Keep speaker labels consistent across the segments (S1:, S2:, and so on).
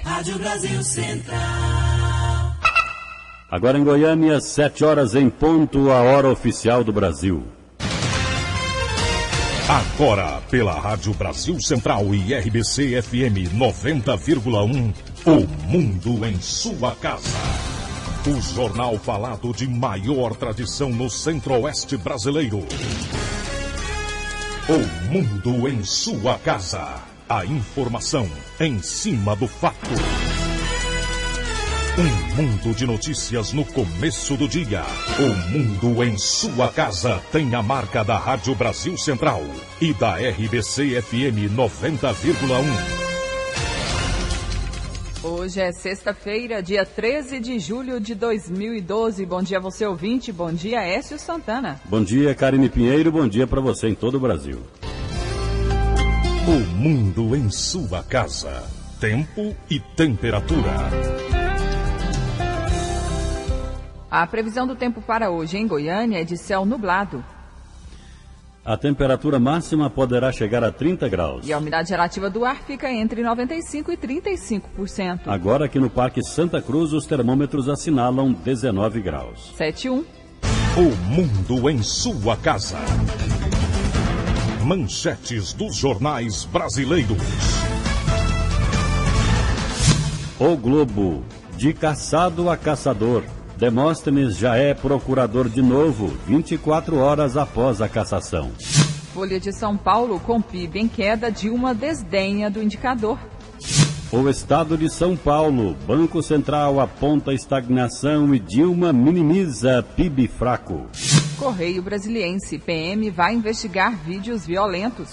S1: Rádio Brasil Central.
S2: Agora em Goiânia, 7 horas em ponto, a hora oficial do Brasil.
S3: Agora, pela Rádio Brasil Central e RBC FM 90,1, o Mundo em Sua Casa. O jornal falado de maior tradição no Centro-Oeste brasileiro. O Mundo em Sua Casa. A informação em cima do fato. Um mundo de notícias no começo do dia. O Mundo em Sua Casa tem a marca da Rádio Brasil Central e da RBC FM 90,1.
S4: Hoje é sexta-feira, dia 13 de julho de 2012. Bom dia, você ouvinte. Bom dia, Écio Santana.
S2: Bom dia, Karine Pinheiro. Bom dia para você em todo o Brasil.
S3: O Mundo em Sua Casa. Tempo e temperatura.
S4: A previsão do tempo para hoje em Goiânia é de céu nublado.
S2: A temperatura máxima poderá chegar a 30 graus.
S4: E a umidade relativa do ar fica entre 95% e 35%.
S2: Agora aqui no Parque Santa Cruz, os termômetros assinalam 19 graus.
S4: 7:1.
S3: O Mundo em Sua Casa. Manchetes dos jornais brasileiros.
S2: O Globo, de caçado a caçador. Demóstenes já é procurador de novo, 24 horas após a cassação.
S4: Folha de São Paulo, com PIB em queda, Dilma desdenha do indicador.
S2: O estado de São Paulo, Banco Central aponta estagnação e Dilma minimiza PIB fraco.
S4: Correio Brasiliense, PM vai investigar vídeos violentos.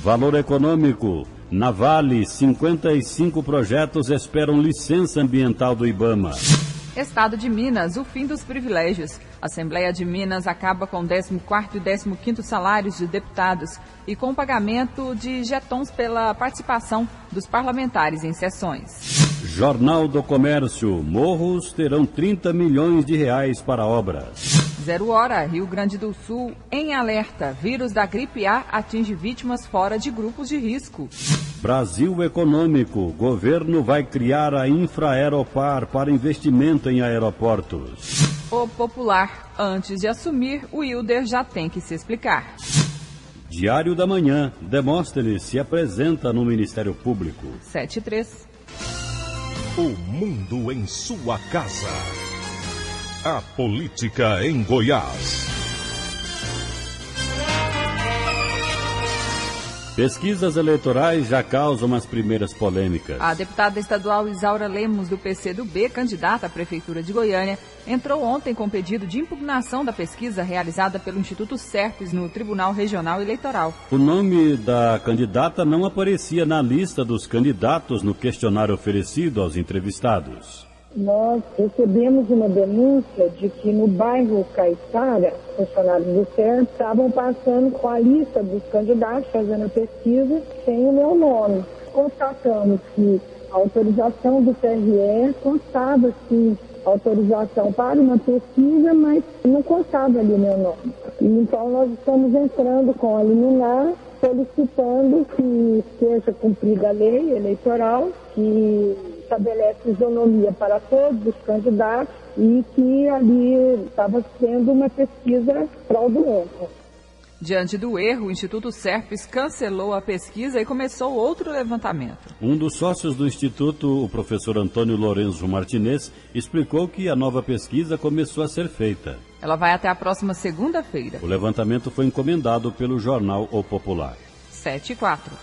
S2: Valor econômico, na Vale, 55 projetos esperam licença ambiental do IBAMA.
S4: Estado de Minas, o fim dos privilégios. Assembleia de Minas acaba com o 14º e 15º salários de deputados e com o pagamento de jetons pela participação dos parlamentares em sessões.
S2: Jornal do Comércio, Morros terão 30 milhões de reais para obras.
S4: 0 hora, Rio Grande do Sul, em alerta. Vírus da gripe A atinge vítimas fora de grupos de risco.
S2: Brasil Econômico, governo vai criar a Infraeropar para investimento em aeroportos.
S4: O Popular, antes de assumir, o Hilder já tem que se explicar.
S2: Diário da Manhã, Demóstenes se apresenta no Ministério Público.
S4: 7:3.
S3: O Mundo em Sua Casa. A política em Goiás.
S2: Pesquisas eleitorais já causam as primeiras polêmicas.
S4: A deputada estadual Isaura Lemos, do PCdoB, candidata à Prefeitura de Goiânia, entrou ontem com pedido de impugnação da pesquisa realizada pelo Instituto Serpes no Tribunal Regional Eleitoral.
S2: O nome da candidata não aparecia na lista dos candidatos no questionário oferecido aos entrevistados.
S5: Nós recebemos uma denúncia de que no bairro Caiçara, funcionários do CERN estavam passando com a lista dos candidatos, fazendo a pesquisa, sem o meu nome. Constatamos que a autorização do TRE constava, sim, autorização para uma pesquisa, mas não constava ali o meu nome. Então nós estamos entrando com a liminar, solicitando que seja cumprida a lei eleitoral, que estabelece isonomia para todos os candidatos e que ali estava sendo uma pesquisa fraudulenta.
S4: Diante do erro, o Instituto Serpes cancelou a pesquisa e começou outro levantamento.
S2: Um dos sócios do Instituto, o professor Antônio Lourenço Martinez, explicou que a nova pesquisa começou a ser feita.
S4: Ela vai até a próxima segunda-feira.
S2: O levantamento foi encomendado pelo jornal O Popular.
S4: 7:4.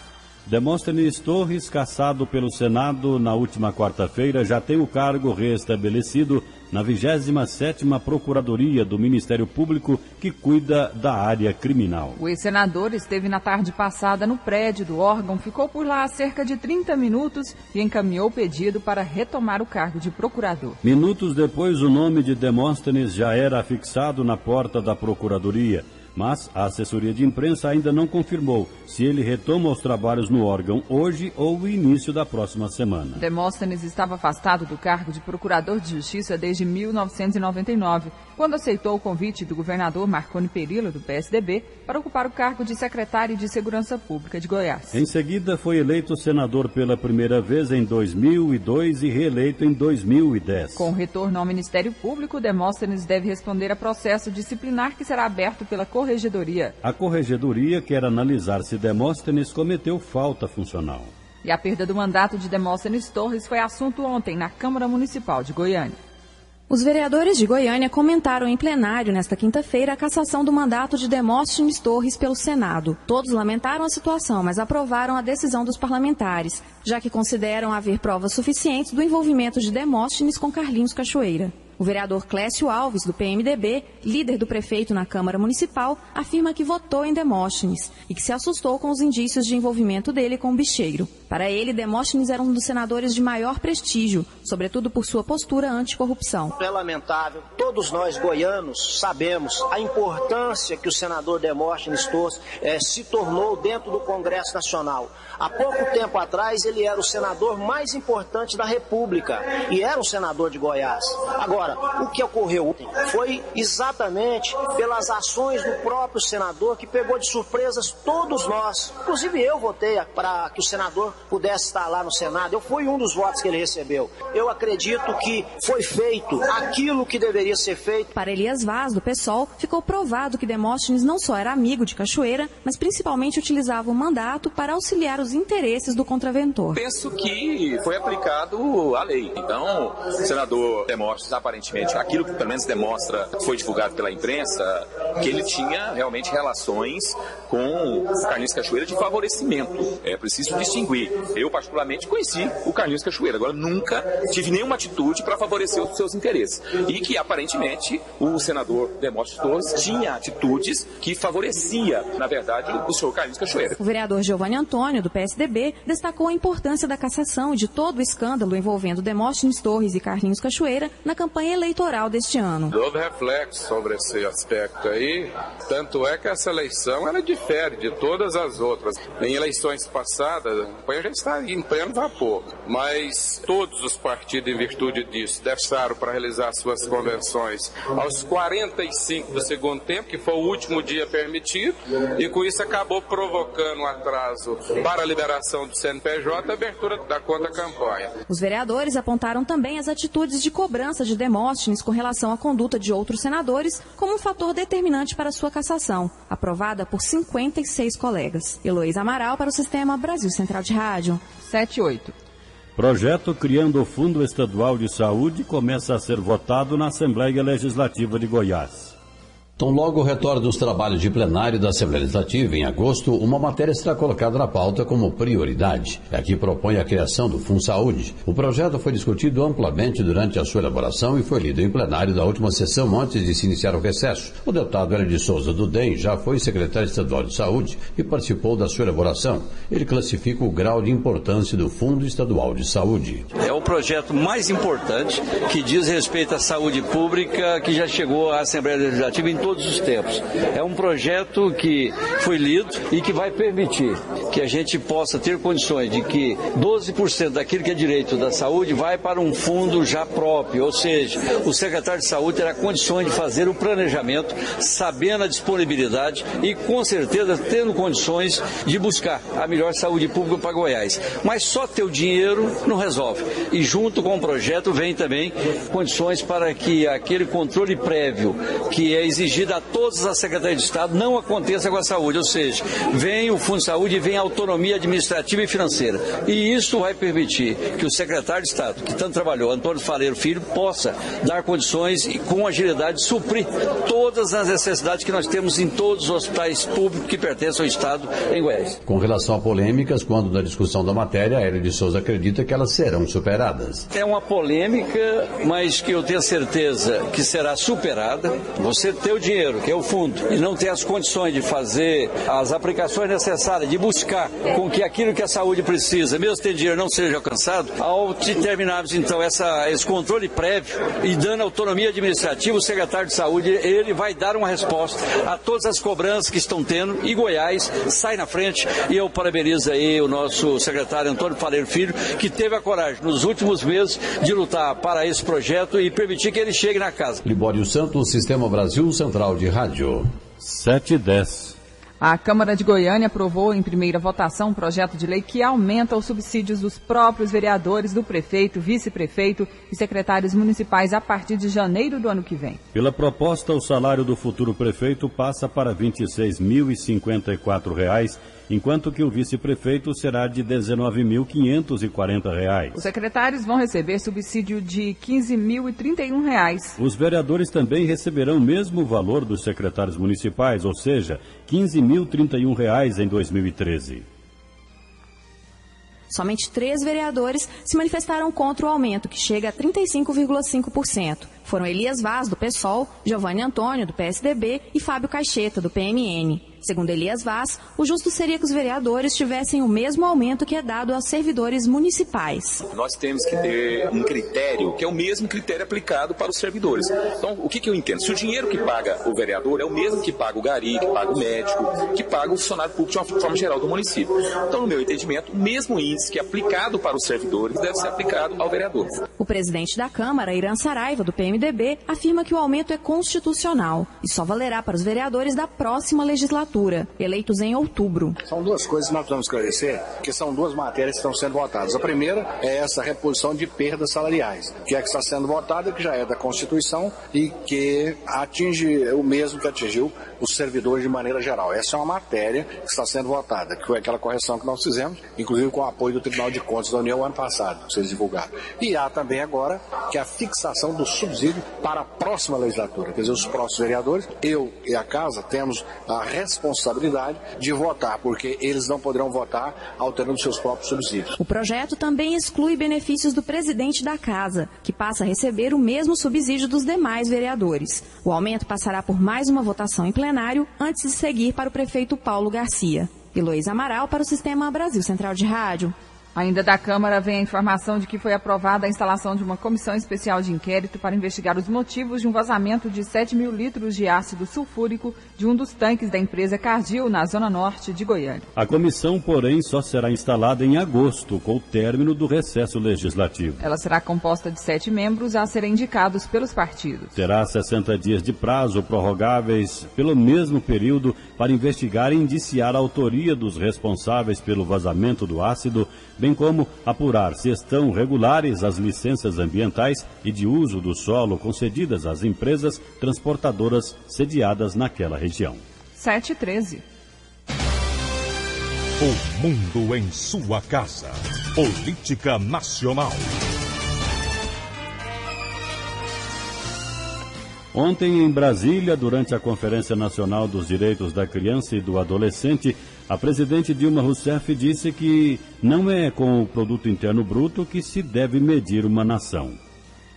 S2: Demóstenes Torres, cassado pelo Senado na última quarta-feira, já tem o cargo restabelecido na 27ª Procuradoria do Ministério Público, que cuida da área criminal.
S4: O ex-senador esteve na tarde passada no prédio do órgão, ficou por lá há cerca de 30 minutos e encaminhou o pedido para retomar o cargo de procurador.
S2: Minutos depois, o nome de Demóstenes já era afixado na porta da Procuradoria. mas a assessoria de imprensa ainda não confirmou se ele retoma os trabalhos no órgão hoje ou no início da próxima semana.
S4: Demóstenes estava afastado do cargo de procurador de justiça desde 1999, quando aceitou o convite do governador Marconi Perillo, do PSDB, para ocupar o cargo de secretário de Segurança Pública de Goiás.
S2: Em seguida, foi eleito senador pela primeira vez em 2002 e reeleito em 2010.
S4: Com retorno ao Ministério Público, Demóstenes deve responder a processo disciplinar que será aberto pela Corregedoria.
S2: A Corregedoria quer analisar se Demóstenes cometeu falta funcional.
S4: E a perda do mandato de Demóstenes Torres foi assunto ontem na Câmara Municipal de Goiânia.
S6: Os vereadores de Goiânia comentaram em plenário nesta quinta-feira a cassação do mandato de Demóstenes Torres pelo Senado. Todos lamentaram a situação, mas aprovaram a decisão dos parlamentares, já que consideram haver provas suficientes do envolvimento de Demóstenes com Carlinhos Cachoeira. O vereador Clécio Alves, do PMDB, líder do prefeito na Câmara Municipal, afirma que votou em Demóstenes e que se assustou com os indícios de envolvimento dele com o bicheiro. Para ele, Demóstenes era um dos senadores de maior prestígio, sobretudo por sua postura anticorrupção.
S7: É lamentável, todos nós goianos sabemos a importância que o senador Demóstenes Torres se tornou dentro do Congresso Nacional. Há pouco tempo atrás ele era o senador mais importante da República e era um senador de Goiás. Agora, o que ocorreu ontem foi exatamente pelas ações do próprio senador que pegou de surpresas todos nós. Inclusive eu votei para que o senador pudesse estar lá no Senado. Eu fui um dos votos que ele recebeu. Eu acredito que foi feito aquilo que deveria ser feito.
S6: Para Elias Vaz, do PSOL, ficou provado que Demóstenes não só era amigo de Cachoeira, mas principalmente utilizava o mandato para auxiliar os interesses do contraventor.
S8: Penso que foi aplicado a lei. Então, o senador Demóstenes, aparentemente, aquilo que pelo menos demonstra, foi divulgado pela imprensa, que ele tinha realmente relações com o Carlinhos Cachoeira de favorecimento. É preciso distinguir. Eu, particularmente, conheci o Carlinhos Cachoeira. Agora, nunca tive nenhuma atitude para favorecer os seus interesses. E que, aparentemente, o senador Demóstenes Torres tinha atitudes que favorecia, na verdade, o senhor Carlinhos Cachoeira.
S6: O vereador Giovanni Antônio, do PSDB, destacou a importância da cassação e de todo o escândalo envolvendo Demóstenes Torres e Carlinhos Cachoeira na campanha eleitoral deste ano.
S9: Houve reflexo sobre esse aspecto aí, tanto é que essa eleição ela difere de todas as outras. Em eleições passadas, a campanha já está em pleno vapor, mas todos os partidos, em virtude disso, deixaram para realizar suas convenções aos 45 do segundo tempo, que foi o último dia permitido, e com isso acabou provocando um atraso para a liberação do CNPJ e a abertura da conta-campanha.
S6: Os vereadores apontaram também as atitudes de cobrança de Demóstenes com relação à conduta de outros senadores como um fator determinante para sua cassação, aprovada por 56 colegas. Heloísa Amaral para o Sistema Brasil Central de Rádio.
S4: 7-8.
S2: Projeto criando o Fundo Estadual de Saúde começa a ser votado na Assembleia Legislativa de Goiás.
S10: Então, logo o retorno dos trabalhos de plenário da Assembleia Legislativa, em agosto, uma matéria será colocada na pauta como prioridade. É a que propõe a criação do Fundo Saúde. O projeto foi discutido amplamente durante a sua elaboração e foi lido em plenário da última sessão antes de se iniciar o recesso. O deputado Hélio de Souza, do DEM, já foi secretário estadual de Saúde e participou da sua elaboração. Ele classifica o grau de importância do Fundo Estadual de Saúde.
S11: É o projeto mais importante que diz respeito à saúde pública que já chegou à Assembleia Legislativa em todos os tempos. É um projeto que foi lido e que vai permitir que a gente possa ter condições de que 12% daquilo que é direito da saúde vai para um fundo já próprio, ou seja, o secretário de saúde terá condições de fazer o planejamento, sabendo a disponibilidade e com certeza tendo condições de buscar a melhor saúde pública para Goiás. Mas só ter o dinheiro não resolve. E junto com o projeto vem também condições para que aquele controle prévio que é exigido a todas as secretarias de Estado não aconteça com a saúde, ou seja, vem o Fundo de Saúde e vem a autonomia administrativa e financeira. E isso vai permitir que o secretário de Estado, que tanto trabalhou, Antônio Faleiro Filho, possa dar condições e com agilidade suprir todas as necessidades que nós temos em todos os hospitais públicos que pertencem ao Estado em Goiás.
S10: Com relação a polêmicas, quando na discussão da matéria, Hélio de Souza acredita que elas serão superadas.
S11: É uma polêmica, mas que eu tenho certeza que será superada. Você ter o dinheiro, que é o fundo, e não ter as condições de fazer as aplicações necessárias, de buscar arcar com que aquilo que a saúde precisa, mesmo tendo dinheiro, não seja alcançado, ao terminarmos então esse controle prévio e dando autonomia administrativa, o secretário de saúde, ele vai dar uma resposta a todas as cobranças que estão tendo, e Goiás sai na frente, e eu parabenizo aí o nosso secretário Antônio Faleiro Filho, que teve a coragem nos últimos meses de lutar para esse projeto e permitir que ele chegue na casa.
S10: Libório Santos, Sistema Brasil Central de Rádio.
S2: 7h10.
S4: A Câmara de Goiânia aprovou em primeira votação um projeto de lei que aumenta os subsídios dos próprios vereadores, do prefeito, vice-prefeito e secretários municipais a partir de janeiro do ano que vem.
S2: Pela proposta, o salário do futuro prefeito passa para R$ 26.054, enquanto que o vice-prefeito será de R$ 19.540.
S4: Os secretários vão receber subsídio de R$ 15.031.
S2: Os vereadores também receberão o mesmo valor dos secretários municipais, ou seja, R$ 15.031 em 2013.
S6: Somente 3 vereadores se manifestaram contra o aumento, que chega a 35,5%. Foram Elias Vaz, do PSOL, Giovanni Antônio, do PSDB e Fábio Caixeta, do PMN. Segundo Elias Vaz, o justo seria que os vereadores tivessem o mesmo aumento que é dado aos servidores municipais.
S8: Nós temos que ter um critério que é o mesmo critério aplicado para os servidores. Então, o que eu entendo? Se o dinheiro que paga o vereador é o mesmo que paga o gari, que paga o médico, que paga o funcionário público de uma forma geral do município. Então, no meu entendimento, o mesmo índice que é aplicado para os servidores deve ser aplicado ao vereador.
S6: O presidente da Câmara, Irã Saraiva, do PMDB, afirma que o aumento é constitucional e só valerá para os vereadores da próxima legislatura, eleitos em outubro.
S12: São duas coisas que nós precisamos esclarecer, que são duas matérias que estão sendo votadas. A primeira é essa reposição de perdas salariais, que é que está sendo votada, que já é da Constituição e que atinge o mesmo que atingiu os servidores de maneira geral. Essa é uma matéria que está sendo votada, que foi aquela correção que nós fizemos, inclusive com o apoio do Tribunal de Contas da União ano passado, que vocês divulgaram. E há também agora que é a fixação do subsídio para a próxima legislatura. Quer dizer, os próximos vereadores, eu e a Casa, temos a responsabilidade de votar, porque eles não poderão votar alterando seus próprios subsídios.
S6: O projeto também exclui benefícios do presidente da Casa, que passa a receber o mesmo subsídio dos demais vereadores. O aumento passará por mais uma votação em plenário antes de seguir para o prefeito Paulo Garcia. Heloísa Amaral para o Sistema Brasil Central de Rádio.
S4: Ainda da Câmara vem a informação de que foi aprovada a instalação de uma comissão especial de inquérito para investigar os motivos de um vazamento de 7 mil litros de ácido sulfúrico de um dos tanques da empresa Cargill, na zona norte de Goiânia.
S2: A comissão, porém, só será instalada em agosto, com o término do recesso legislativo.
S4: Ela será composta de 7 membros a serem indicados pelos partidos.
S2: Terá 60 dias de prazo, prorrogáveis pelo mesmo período, para investigar e indiciar a autoria dos responsáveis pelo vazamento do ácido, bem como apurar se estão regulares as licenças ambientais e de uso do solo concedidas às empresas transportadoras sediadas naquela região.
S4: 7h13.
S3: O mundo em sua casa. Política nacional.
S2: Ontem, em Brasília, durante a Conferência Nacional dos Direitos da Criança e do Adolescente, a presidente Dilma Rousseff disse que não é com o Produto Interno Bruto que se deve medir uma nação.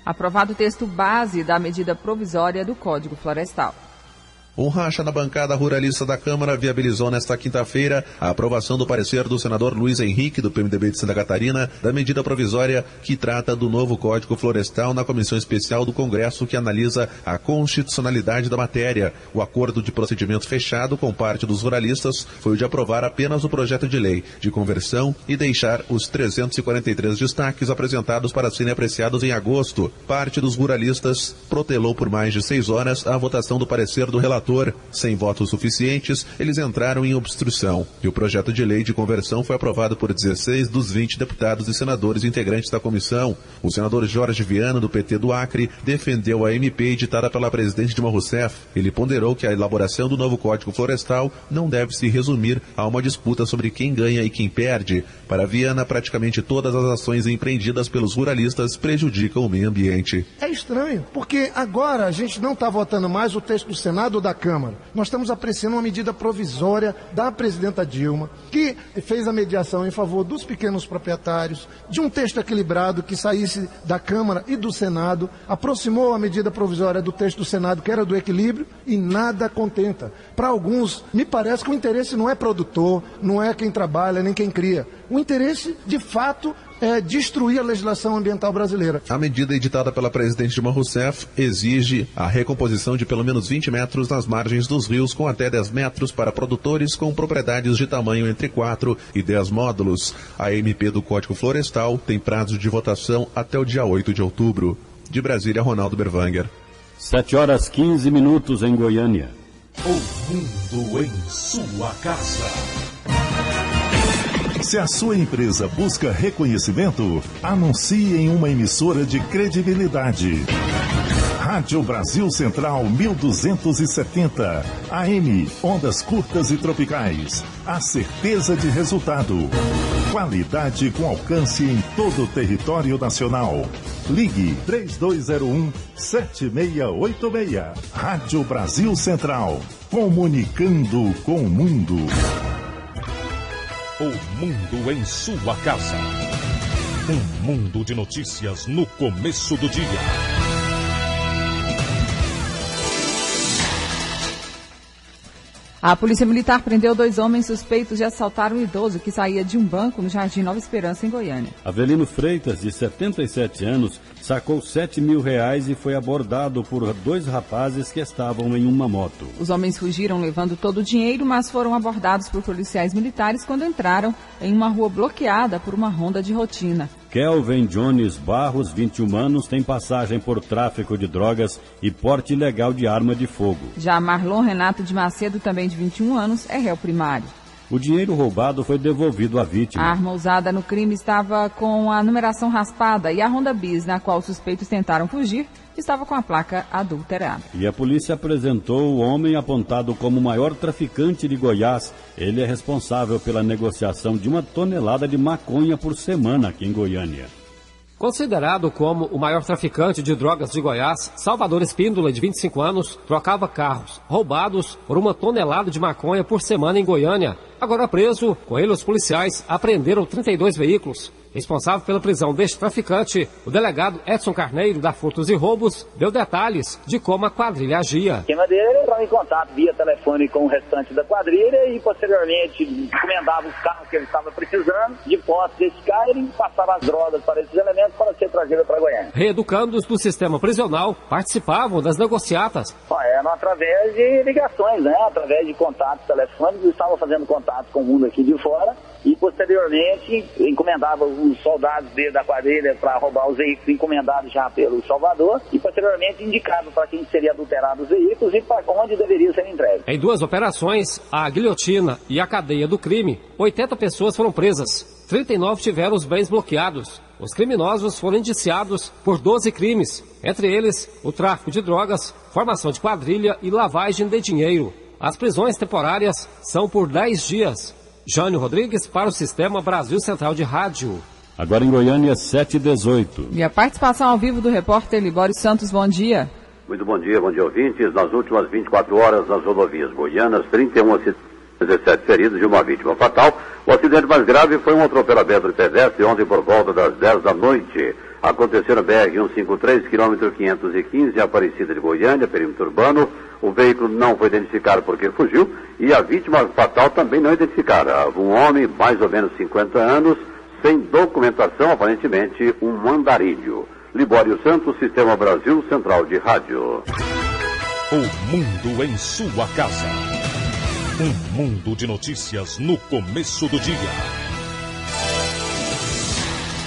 S4: Aprovado o texto base da medida provisória do Código Florestal.
S13: Um racha na bancada ruralista da Câmara viabilizou nesta quinta-feira a aprovação do parecer do senador Luiz Henrique, do PMDB de Santa Catarina, da medida provisória que trata do novo Código Florestal na Comissão Especial do Congresso que analisa a constitucionalidade da matéria. O acordo de procedimento fechado com parte dos ruralistas foi o de aprovar apenas o projeto de lei de conversão e deixar os 343 destaques apresentados para serem apreciados em agosto. Parte dos ruralistas protelou por mais de 6 horas a votação do parecer do relator. Sem votos suficientes, eles entraram em obstrução e o projeto de lei de conversão foi aprovado por 16 dos 20 deputados e senadores integrantes da comissão. O senador Jorge Viana, do PT do Acre, defendeu a MP editada pela presidente Dilma Rousseff. Ele ponderou que a elaboração do novo Código Florestal não deve se resumir a uma disputa sobre quem ganha e quem perde. Para Viana, praticamente todas as ações empreendidas pelos ruralistas prejudicam o meio ambiente.
S14: É estranho, porque agora a gente não está votando mais o texto do Senado ou da Câmara. Nós estamos apreciando uma medida provisória da presidenta Dilma, que fez a mediação em favor dos pequenos proprietários, de um texto equilibrado que saísse da Câmara e do Senado, aproximou a medida provisória do texto do Senado, que era do equilíbrio, e nada contenta. Para alguns, me parece que o interesse não é produtor, não é quem trabalha, nem quem cria. O interesse, de fato, é destruir a legislação ambiental brasileira.
S13: A medida editada pela presidente Dilma Rousseff exige a recomposição de pelo menos 20 metros nas margens dos rios, com até 10 metros para produtores com propriedades de tamanho entre 4 e 10 módulos. A MP do Código Florestal tem prazo de votação até o dia 8 de outubro. De Brasília, Ronaldo Berwanger.
S2: 7h15 em Goiânia.
S3: O mundo em sua casa. Se a sua empresa busca reconhecimento, anuncie em uma emissora de credibilidade. Rádio Brasil Central 1270, AM, ondas curtas e tropicais. A certeza de resultado. Qualidade com alcance em todo o território nacional. Ligue 3201-7686. Rádio Brasil Central. Comunicando com o mundo. O mundo em sua casa. Um mundo de notícias no começo do dia.
S4: A Polícia Militar prendeu 2 homens suspeitos de assaltar um idoso que saía de um banco no Jardim Nova Esperança, em Goiânia.
S2: Avelino Freitas, de 77 anos, sacou R$7.000 e foi abordado por 2 rapazes que estavam em uma moto.
S4: Os homens fugiram levando todo o dinheiro, mas foram abordados por policiais militares quando entraram em uma rua bloqueada por uma ronda de rotina.
S2: Kelvin Jones Barros, 21 anos, tem passagem por tráfico de drogas e porte ilegal de arma de fogo.
S4: Já Marlon Renato de Macedo, também de 21 anos, é réu primário.
S2: O dinheiro roubado foi devolvido à vítima.
S4: A arma usada no crime estava com a numeração raspada e a Honda Bis, na qual os suspeitos tentaram fugir, estava com a placa adulterada.
S2: E a polícia apresentou o homem apontado como o maior traficante de Goiás. Ele é responsável pela negociação de 1 tonelada de maconha por semana aqui em Goiânia.
S15: Considerado como o maior traficante de drogas de Goiás, Salvador Espíndola, de 25 anos, trocava carros roubados por 1 tonelada de maconha por semana em Goiânia. Agora preso, com ele os policiais apreenderam 32 veículos. Responsável pela prisão deste traficante, o delegado Edson Carneiro, da Furtos e Roubos, deu detalhes de como a quadrilha agia.
S16: O esquema dele era entrar em contato via telefone com o restante da quadrilha e, posteriormente, encomendava os carros que ele estava precisando. De posse desse carro, ele passava as drogas para esses elementos para ser trazido para Goiânia.
S15: Reeducandos do sistema prisional participavam das negociatas.
S16: Eram através de ligações, né? Através de contatos telefônicos, estavam fazendo contatos com o mundo aqui de fora e, posteriormente, encomendava os soldados dele da quadrilha para roubar os veículos encomendados já pelo Salvador e, posteriormente, indicava para quem seria adulterado os veículos e para onde deveria ser entregue.
S15: Em 2 operações, a guilhotina e a cadeia do crime, 80 pessoas foram presas, 39 tiveram os bens bloqueados. Os criminosos foram indiciados por 12 crimes, entre eles o tráfico de drogas, formação de quadrilha e lavagem de dinheiro. As prisões temporárias são por 10 dias. Jânio Rodrigues para o Sistema Brasil Central de Rádio.
S2: Agora em Goiânia, 7h18.
S4: E a participação ao vivo do repórter Libório Santos, bom dia.
S17: Muito bom dia ouvintes. Nas últimas 24 horas, nas rodovias goianas, 31 acidentes, 17 feridos e uma vítima fatal. O acidente mais grave foi um atropelamento de pedestre ontem por volta das 10 da noite. Aconteceu na BR-153, quilômetro 515, Aparecida de Goiânia, perímetro urbano. O veículo não foi identificado porque fugiu e a vítima fatal também não identificada. Um homem, mais ou menos 50 anos, sem documentação, aparentemente um andarilho. Libório Santos, Sistema Brasil Central de Rádio.
S3: O mundo em sua casa. Um mundo de notícias no começo do dia.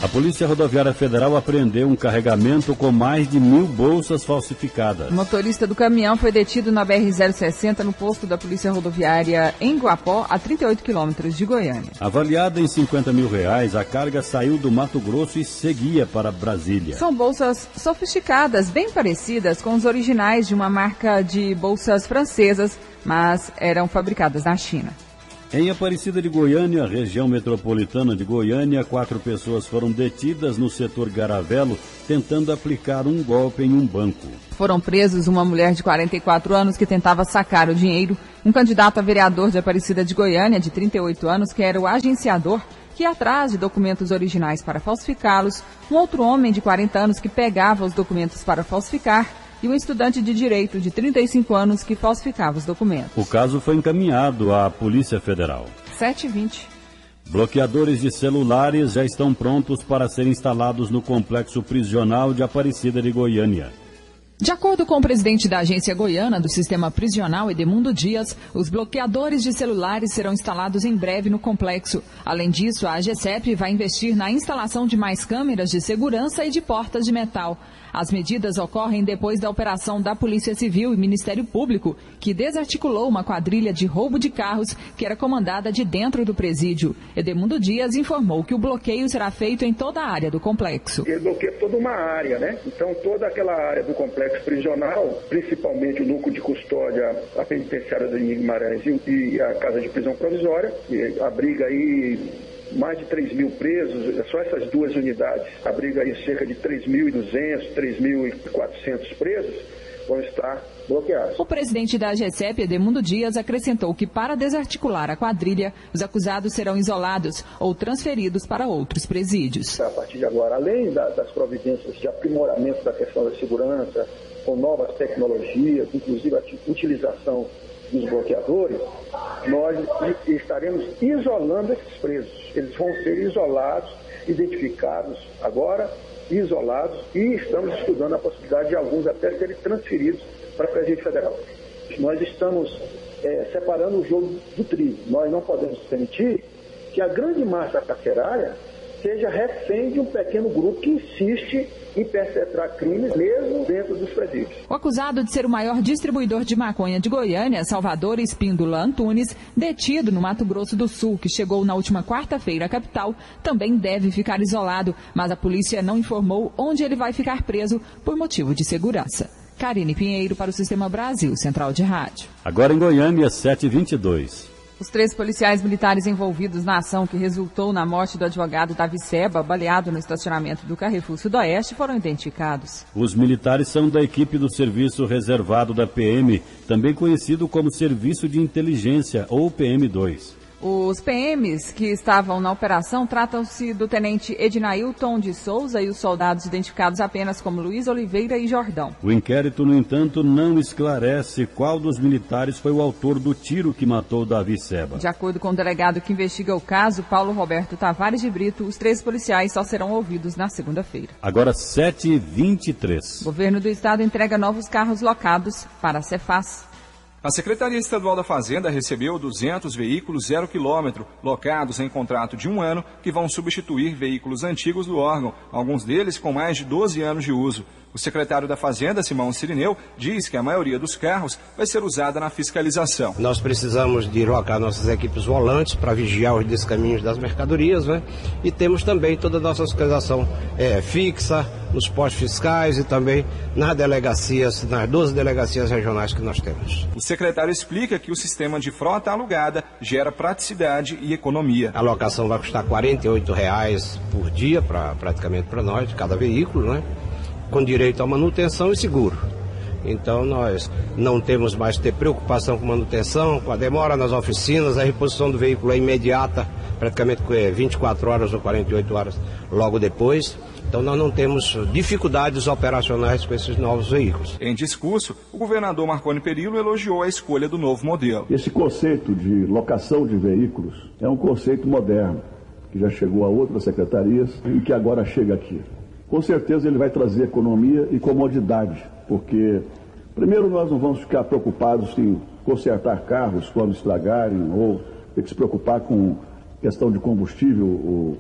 S2: A Polícia Rodoviária Federal apreendeu um carregamento com mais de 1.000 bolsas falsificadas.
S4: O motorista do caminhão foi detido na BR-060 no posto da Polícia Rodoviária em Guapó, a 38 quilômetros de Goiânia.
S2: Avaliada em R$50.000, a carga saiu do Mato Grosso e seguia para Brasília.
S4: São bolsas sofisticadas, bem parecidas com os originais de uma marca de bolsas francesas, mas eram fabricadas na China.
S2: Em Aparecida de Goiânia, região metropolitana de Goiânia, 4 pessoas foram detidas no setor Garavelo, tentando aplicar um golpe em um banco.
S4: Foram presos uma mulher de 44 anos que tentava sacar o dinheiro, um candidato a vereador de Aparecida de Goiânia, de 38 anos, que era o agenciador, que ia atrás de documentos originais para falsificá-los, um outro homem de 40 anos que pegava os documentos para falsificar, e um estudante de direito de 35 anos que falsificava os documentos.
S2: O caso foi encaminhado à Polícia Federal.
S4: 7h20.
S2: Bloqueadores de celulares já estão prontos para serem instalados no complexo prisional de Aparecida de Goiânia.
S4: De acordo com o presidente da Agência Goiana do Sistema Prisional, Edemundo Dias, os bloqueadores de celulares serão instalados em breve no complexo. Além disso, a AGCEP vai investir na instalação de mais câmeras de segurança e de portas de metal. As medidas ocorrem depois da operação da Polícia Civil e Ministério Público, que desarticulou uma quadrilha de roubo de carros que era comandada de dentro do presídio. Edemundo Dias informou que o bloqueio será feito em toda a área do complexo.
S18: Ele bloqueia toda uma área, né? Então toda aquela área do complexo prisional, principalmente o núcleo de custódia, a penitenciária do Guimarães e a casa de prisão provisória, que abriga aí mais de 3 mil presos, só essas duas unidades, abriga aí cerca de 3.200, 3.400 presos, vão estar bloqueados.
S4: O presidente da AGCEP, Edemundo Dias, acrescentou que para desarticular a quadrilha, os acusados serão isolados ou transferidos para outros presídios.
S18: A partir de agora, além das providências de aprimoramento da questão da segurança, com novas tecnologias, inclusive a utilização dos bloqueadores, nós estaremos isolando esses presos. Eles vão ser isolados, identificados agora, isolados, e estamos estudando a possibilidade de alguns até serem transferidos para a Presídio Federal. Nós estamos separando o jogo do trigo. Nós não podemos permitir que a grande massa carcerária seja refém de um pequeno grupo que insiste em perpetrar crimes mesmo dentro dos presídios.
S4: O acusado de ser o maior distribuidor de maconha de Goiânia, Salvador Espíndola Antunes, detido no Mato Grosso do Sul, que chegou na última quarta-feira à capital, também deve ficar isolado, mas a polícia não informou onde ele vai ficar preso por motivo de segurança. Karine Pinheiro para o Sistema Brasil, Central de Rádio.
S2: Agora em Goiânia, 7h22.
S4: Os 3 policiais militares envolvidos na ação que resultou na morte do advogado Davi Seba, baleado no estacionamento do Carrefour Sudoeste, foram identificados.
S2: Os militares são da equipe do Serviço Reservado da PM, também conhecido como Serviço de Inteligência, ou PM2.
S4: Os PMs que estavam na operação tratam-se do tenente Ednailton de Souza e os soldados identificados apenas como Luiz Oliveira e Jordão.
S2: O inquérito, no entanto, não esclarece qual dos militares foi o autor do tiro que matou Davi Seba.
S4: De acordo com o delegado que investiga o caso, Paulo Roberto Tavares de Brito, os 3 policiais só serão ouvidos na segunda-feira.
S2: Agora 7h23.
S4: O governo do estado entrega novos carros locados para a Cefaz.
S19: A Secretaria Estadual da Fazenda recebeu 200 veículos 0 km, locados em contrato de 1 ano, que vão substituir veículos antigos do órgão, alguns deles com mais de 12 anos de uso. O secretário da Fazenda, Simão Cirineu, diz que a maioria dos carros vai ser usada na fiscalização.
S20: Nós precisamos de locar nossas equipes volantes para vigiar os descaminhos das mercadorias, né? E temos também toda a nossa fiscalização fixa nos postos fiscais e também nas delegacias, nas 12 delegacias regionais que nós temos.
S19: O secretário explica que o sistema de frota alugada gera praticidade e economia.
S20: A locação vai custar R$ 48,00 por dia, praticamente para nós, de cada veículo, né? Com direito à manutenção e seguro. Então nós não temos mais que ter preocupação com manutenção, com a demora nas oficinas, a reposição do veículo é imediata, praticamente 24 horas ou 48 horas logo depois. Então nós não temos dificuldades operacionais com esses novos veículos.
S19: Em discurso, o governador Marconi Perillo elogiou a escolha do novo modelo.
S21: Esse conceito de locação de veículos é um conceito moderno, que já chegou a outras secretarias e que agora chega aqui. Com certeza ele vai trazer economia e comodidade, porque primeiro nós não vamos ficar preocupados em consertar carros quando estragarem ou ter que se preocupar com questão de combustível ou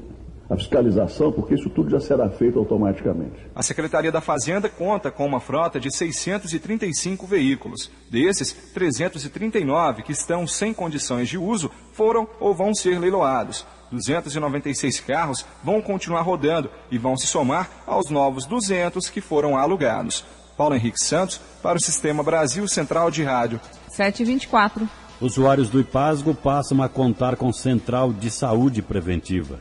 S21: a fiscalização, porque isso tudo já será feito automaticamente.
S19: A Secretaria da Fazenda conta com uma frota de 635 veículos. Desses, 339 que estão sem condições de uso foram ou vão ser leiloados. 296 carros vão continuar rodando e vão se somar aos novos 200 que foram alugados. Paulo Henrique Santos para o Sistema Brasil Central de Rádio.
S4: 7h24.
S2: Usuários do IPASGO passam a contar com Central de Saúde Preventiva.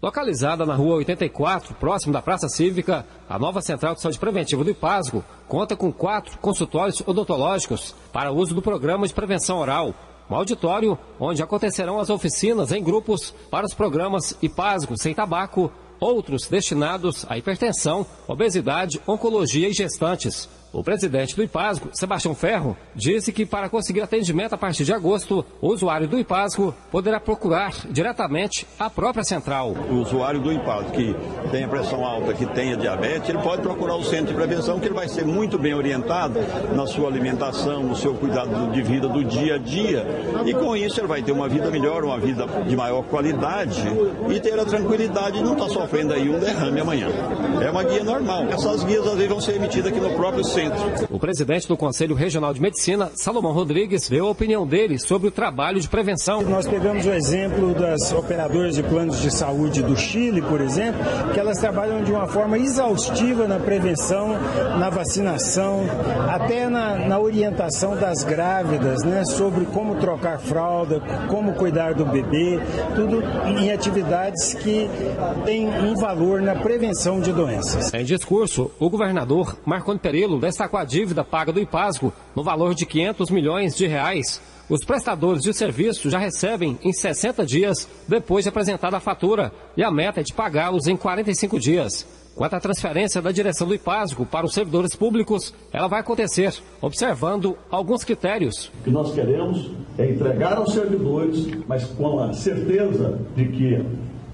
S15: Localizada na Rua 84, próximo da Praça Cívica, a nova Central de Saúde Preventiva do IPASGO conta com 4 consultórios odontológicos para uso do programa de prevenção oral, um auditório onde acontecerão as oficinas em grupos para os programas IPASGO sem tabaco, outros destinados à hipertensão, obesidade, oncologia e gestantes. O presidente do IPASGO, Sebastião Ferro, disse que para conseguir atendimento a partir de agosto, o usuário do IPASGO poderá procurar diretamente a própria central.
S1: O usuário do IPASGO que tenha pressão alta, que tenha diabetes, ele pode procurar o centro de prevenção, que ele vai ser muito bem orientado na sua alimentação, no seu cuidado de vida do dia a dia. E com isso ele vai ter uma vida melhor, uma vida de maior qualidade e ter a tranquilidade de não estar sofrendo aí um derrame amanhã. É uma guia normal. Essas guias às vezes vão ser emitidas aqui no próprio centro.
S15: O presidente do Conselho Regional de Medicina, Salomão Rodrigues, deu a opinião dele sobre o trabalho de prevenção.
S22: Nós pegamos o exemplo das operadoras de planos de saúde do Chile, por exemplo, que elas trabalham de uma forma exaustiva na prevenção, na vacinação, até na orientação das grávidas, né, sobre como trocar fralda, como cuidar do bebê, tudo em atividades que têm um valor na prevenção de doenças.
S15: Em discurso, o governador Marconi Perillo destacou a dívida paga do IPASGO no valor de R$500 milhões. Os prestadores de serviço já recebem em 60 dias depois de apresentada a fatura e a meta é de pagá-los em 45 dias. Quanto à transferência da direção do IPASGO para os servidores públicos, ela vai acontecer observando alguns critérios.
S21: O que nós queremos é entregar aos servidores, mas com a certeza de que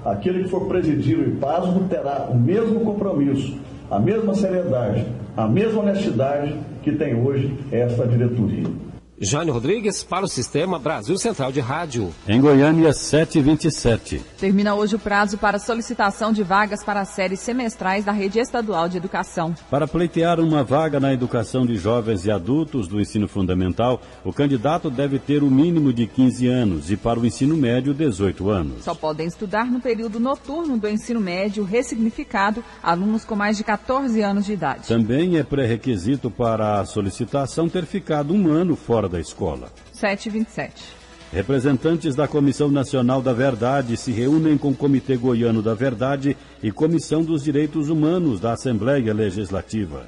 S21: aquele que for presidir o IPASGO terá o mesmo compromisso, a mesma seriedade, a mesma honestidade que tem hoje esta diretoria.
S15: Jânio Rodrigues para o Sistema Brasil Central de Rádio.
S2: Em Goiânia, 7h27.
S4: Termina hoje o prazo para solicitação de vagas para as séries semestrais da Rede Estadual de Educação.
S2: Para pleitear uma vaga na educação de jovens e adultos do ensino fundamental, o candidato deve ter o mínimo de 15 anos e para o ensino médio, 18 anos.
S4: Só podem estudar no período noturno do ensino médio ressignificado alunos com mais de 14 anos de idade.
S2: Também é pré-requisito para a solicitação ter ficado um ano fora da escola.
S4: 7h27.
S2: Representantes da Comissão Nacional da Verdade se reúnem com o Comitê Goiano da Verdade e Comissão dos Direitos Humanos da Assembleia Legislativa.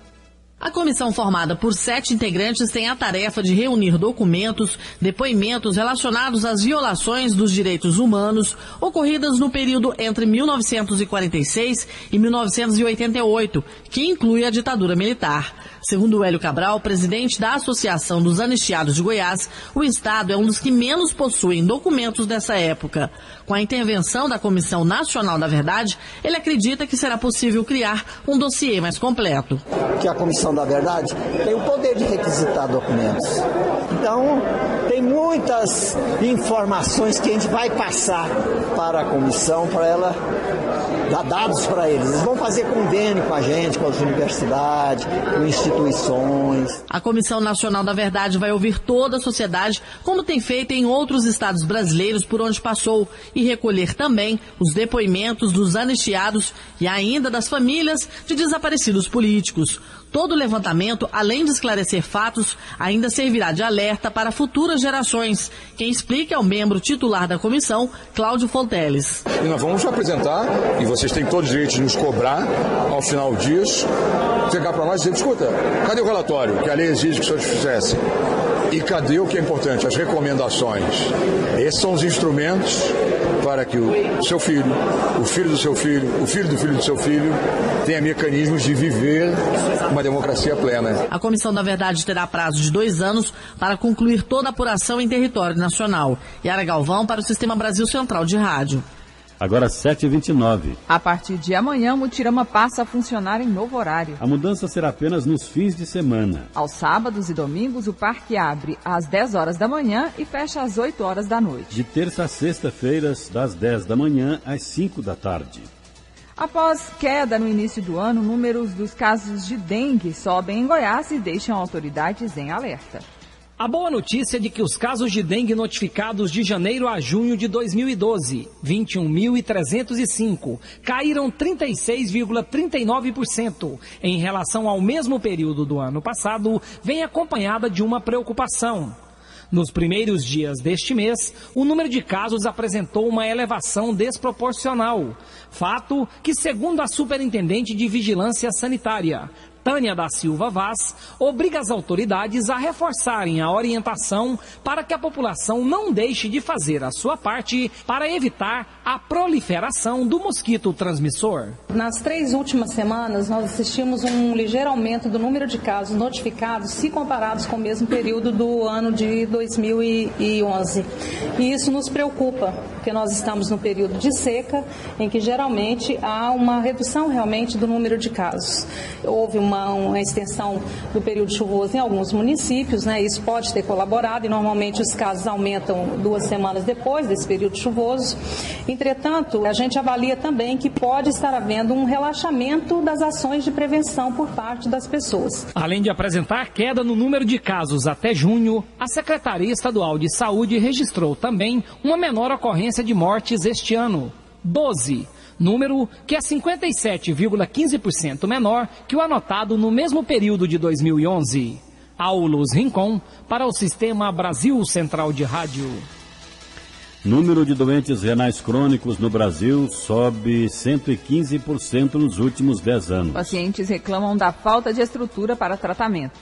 S23: A comissão formada por 7 integrantes tem a tarefa de reunir documentos, depoimentos relacionados às violações dos direitos humanos ocorridas no período entre 1946 e 1988, que inclui a ditadura militar. Segundo Hélio Cabral, presidente da Associação dos Anistiados de Goiás, o Estado é um dos que menos possuem documentos dessa época. Com a intervenção da Comissão Nacional da Verdade, ele acredita que será possível criar um dossiê mais completo.
S24: Que a Comissão da Verdade tem o poder de requisitar documentos. Então, tem muitas informações que a gente vai passar para a comissão, para ela dar dados para eles. Eles vão fazer convênio com a gente, com as universidades, com instituições.
S23: A Comissão Nacional da Verdade vai ouvir toda a sociedade, como tem feito em outros estados brasileiros por onde passou, e recolher também os depoimentos dos anistiados e ainda das famílias de desaparecidos políticos. Todo o levantamento, além de esclarecer fatos, ainda servirá de alerta para futuras gerações. Quem explica é o membro titular da comissão, Cláudio Fonteles.
S25: E nós vamos apresentar, e vocês têm todo o direito de nos cobrar, ao final disso, chegar para nós e dizer, escuta, cadê o relatório que a lei exige que o senhor fizesse? E cadê o que é importante? As recomendações. Esses são os instrumentos para que o seu filho, o filho do seu filho, o filho do seu filho, tenha mecanismos de viver uma democracia plena.
S23: A Comissão da Verdade terá prazo de 2 anos para concluir toda a apuração em território nacional. Yara Galvão para o Sistema Brasil Central de Rádio.
S2: Agora 7h29.
S4: A partir de amanhã, o Mutirama passa a funcionar em novo horário.
S2: A mudança será apenas nos fins de semana.
S4: Aos sábados e domingos, o parque abre às 10 horas da manhã e fecha às 8 horas da noite.
S2: De terça a sexta-feiras, das 10 da manhã às 5 da tarde.
S4: Após queda no início do ano, números dos casos de dengue sobem em Goiás e deixam autoridades em alerta.
S26: A boa notícia é de que os casos de dengue notificados de janeiro a junho de 2012, 21.305, caíram 36,39% em relação ao mesmo período do ano passado, vem acompanhada de uma preocupação. Nos primeiros dias deste mês, o número de casos apresentou uma elevação desproporcional, fato que, segundo a Superintendente de Vigilância Sanitária, Tânia da Silva Vaz, obriga as autoridades a reforçarem a orientação para que a população não deixe de fazer a sua parte para evitar a proliferação do mosquito transmissor.
S5: Nas 3 últimas semanas, nós assistimos um ligeiro aumento do número de casos notificados, se comparados com o mesmo período do ano de 2011. E isso nos preocupa, porque nós estamos no período de seca, em que geralmente há uma redução realmente do número de casos. Houve uma extensão do período chuvoso em alguns municípios, né? Isso pode ter colaborado e normalmente os casos aumentam 2 semanas depois desse período chuvoso. Entretanto, a gente avalia também que pode estar havendo um relaxamento das ações de prevenção por parte das pessoas.
S26: Além de apresentar queda no número de casos até junho, a Secretaria Estadual de Saúde registrou também uma menor ocorrência de mortes este ano, 12. Número que é 57,15% menor que o anotado no mesmo período de 2011. Aulus Rincon, para o Sistema Brasil Central de Rádio.
S2: Número de doentes renais crônicos no Brasil sobe 115% nos últimos 10 anos.
S4: Pacientes reclamam da falta de estrutura para tratamento.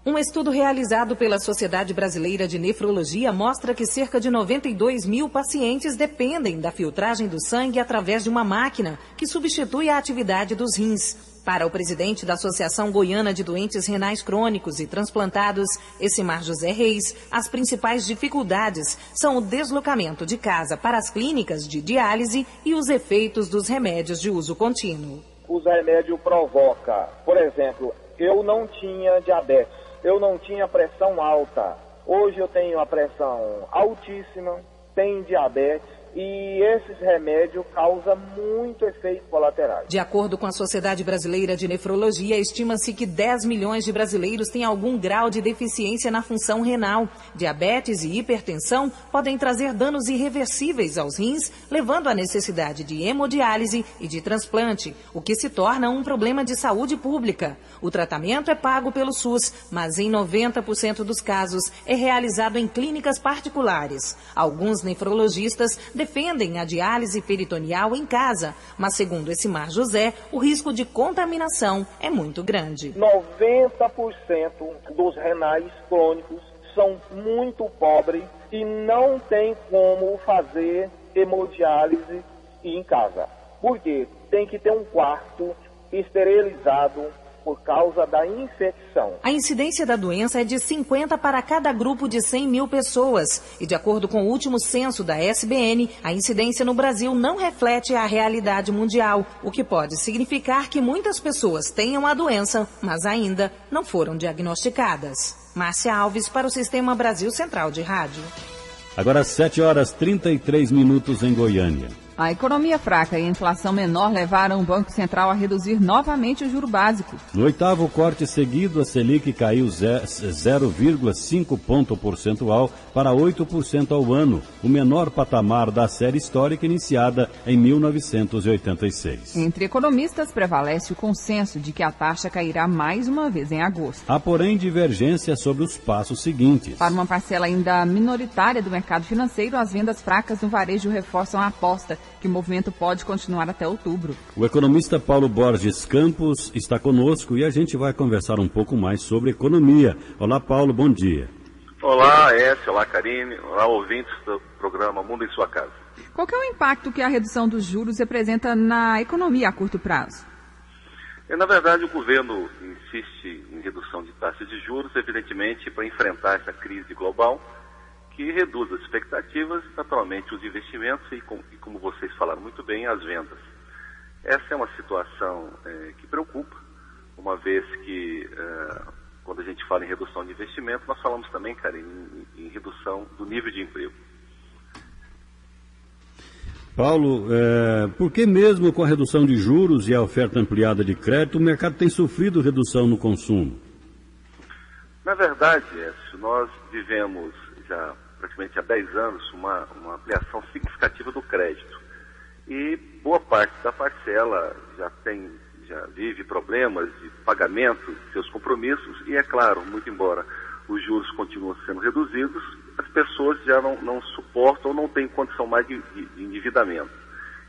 S7: Um estudo realizado pela Sociedade Brasileira de Nefrologia mostra que cerca de 92 mil pacientes dependem da filtragem do sangue através de uma máquina que substitui a atividade dos rins. Para o presidente da Associação Goiana de Doentes Renais Crônicos e Transplantados, Essimar José Reis, as principais dificuldades são o deslocamento de casa para as clínicas de diálise e os efeitos dos remédios de uso contínuo.
S8: Os remédios provocam, por exemplo, eu não tinha diabetes. Eu não tinha pressão alta. Hoje eu tenho a pressão altíssima, tenho diabetes e esses remédios causam muito efeito colateral.
S7: De acordo com a Sociedade Brasileira de Nefrologia, estima-se que 10 milhões de brasileiros têm algum grau de deficiência na função renal. Diabetes e hipertensão podem trazer danos irreversíveis aos rins, levando à necessidade de hemodiálise e de transplante, o que se torna um problema de saúde pública. O tratamento é pago pelo SUS, mas em 90% dos casos é realizado em clínicas particulares. Alguns nefrologistas defendem a diálise peritoneal em casa, mas segundo Essimar José, o risco de contaminação é muito grande.
S8: 90% dos renais crônicos são muito pobres e não tem como fazer hemodiálise em casa. Por quê? Tem que ter um quarto esterilizado por causa da infecção.
S7: A incidência da doença é de 50 para cada grupo de 100 mil pessoas. E de acordo com o último censo da SBN, a incidência no Brasil não reflete a realidade mundial, o que pode significar que muitas pessoas tenham a doença, mas ainda não foram diagnosticadas. Márcia Alves para o Sistema Brasil Central de Rádio.
S2: Agora 7h33 em Goiânia.
S4: A economia fraca e a inflação menor levaram o Banco Central a reduzir novamente o juro básico.
S2: No 8º corte seguido, a Selic caiu 0,5 ponto percentual para 8% ao ano, o menor patamar da série histórica iniciada em 1986.
S4: Entre economistas, prevalece o consenso de que a taxa cairá mais uma vez em agosto.
S2: Há, porém, divergência sobre os passos seguintes.
S4: Para uma parcela ainda minoritária do mercado financeiro, as vendas fracas no varejo reforçam a aposta que o movimento pode continuar até outubro.
S2: O economista Paulo Borges Campos está conosco e a gente vai conversar um pouco mais sobre economia. Olá, Paulo, bom dia.
S9: Olá, Écio, olá, Karine, olá, ouvintes do programa Mundo em Sua Casa.
S4: Qual que é o impacto que a redução dos juros representa na economia a curto prazo?
S9: Na verdade, o governo insiste em redução de taxas de juros, evidentemente, para enfrentar essa crise global, que reduz as expectativas, naturalmente os investimentos e como vocês falaram muito bem, as vendas. Essa é uma situação que preocupa, uma vez que quando a gente fala em redução de investimento, nós falamos também, cara, em redução do nível de emprego.
S2: Paulo, por que mesmo com a redução de juros e a oferta ampliada de crédito, o mercado tem sofrido redução no consumo?
S9: Na verdade, nós vivemos já praticamente há 10 anos uma ampliação significativa do crédito. E boa parte da parcela já vive problemas de pagamento de seus compromissos e, é claro, muito embora os juros continuam sendo reduzidos, as pessoas já não suportam ou não têm condição mais de endividamento.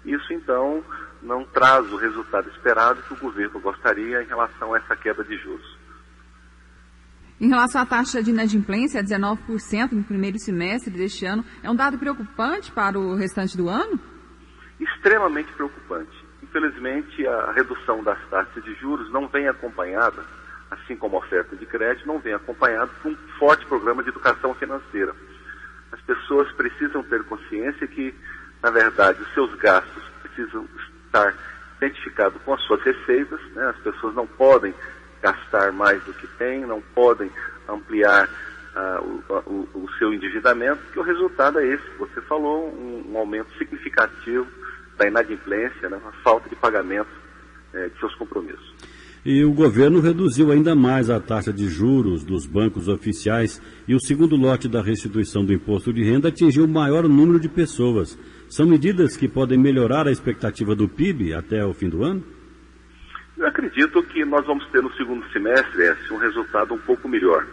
S9: Isso, então, não traz o resultado esperado que o governo gostaria em relação a essa queda de juros.
S4: Em relação à taxa de inadimplência, 19% no primeiro semestre deste ano, é um dado preocupante para o restante do ano?
S9: Extremamente preocupante. Infelizmente, a redução das taxas de juros não vem acompanhada, assim como a oferta de crédito, não vem acompanhada por um forte programa de educação financeira. As pessoas precisam ter consciência que, na verdade, os seus gastos precisam estar identificados com as suas receitas, né? As pessoas não podem gastar mais do que têm, não podem ampliar o seu endividamento, porque o resultado é esse. Você falou, um aumento significativo da inadimplência, né? A falta de pagamento de seus compromissos.
S2: E o governo reduziu ainda mais a taxa de juros dos bancos oficiais e o segundo lote da restituição do imposto de renda atingiu o maior número de pessoas. São medidas que podem melhorar a expectativa do PIB até o fim do ano?
S9: Eu acredito que nós vamos ter no segundo semestre um resultado um pouco melhor.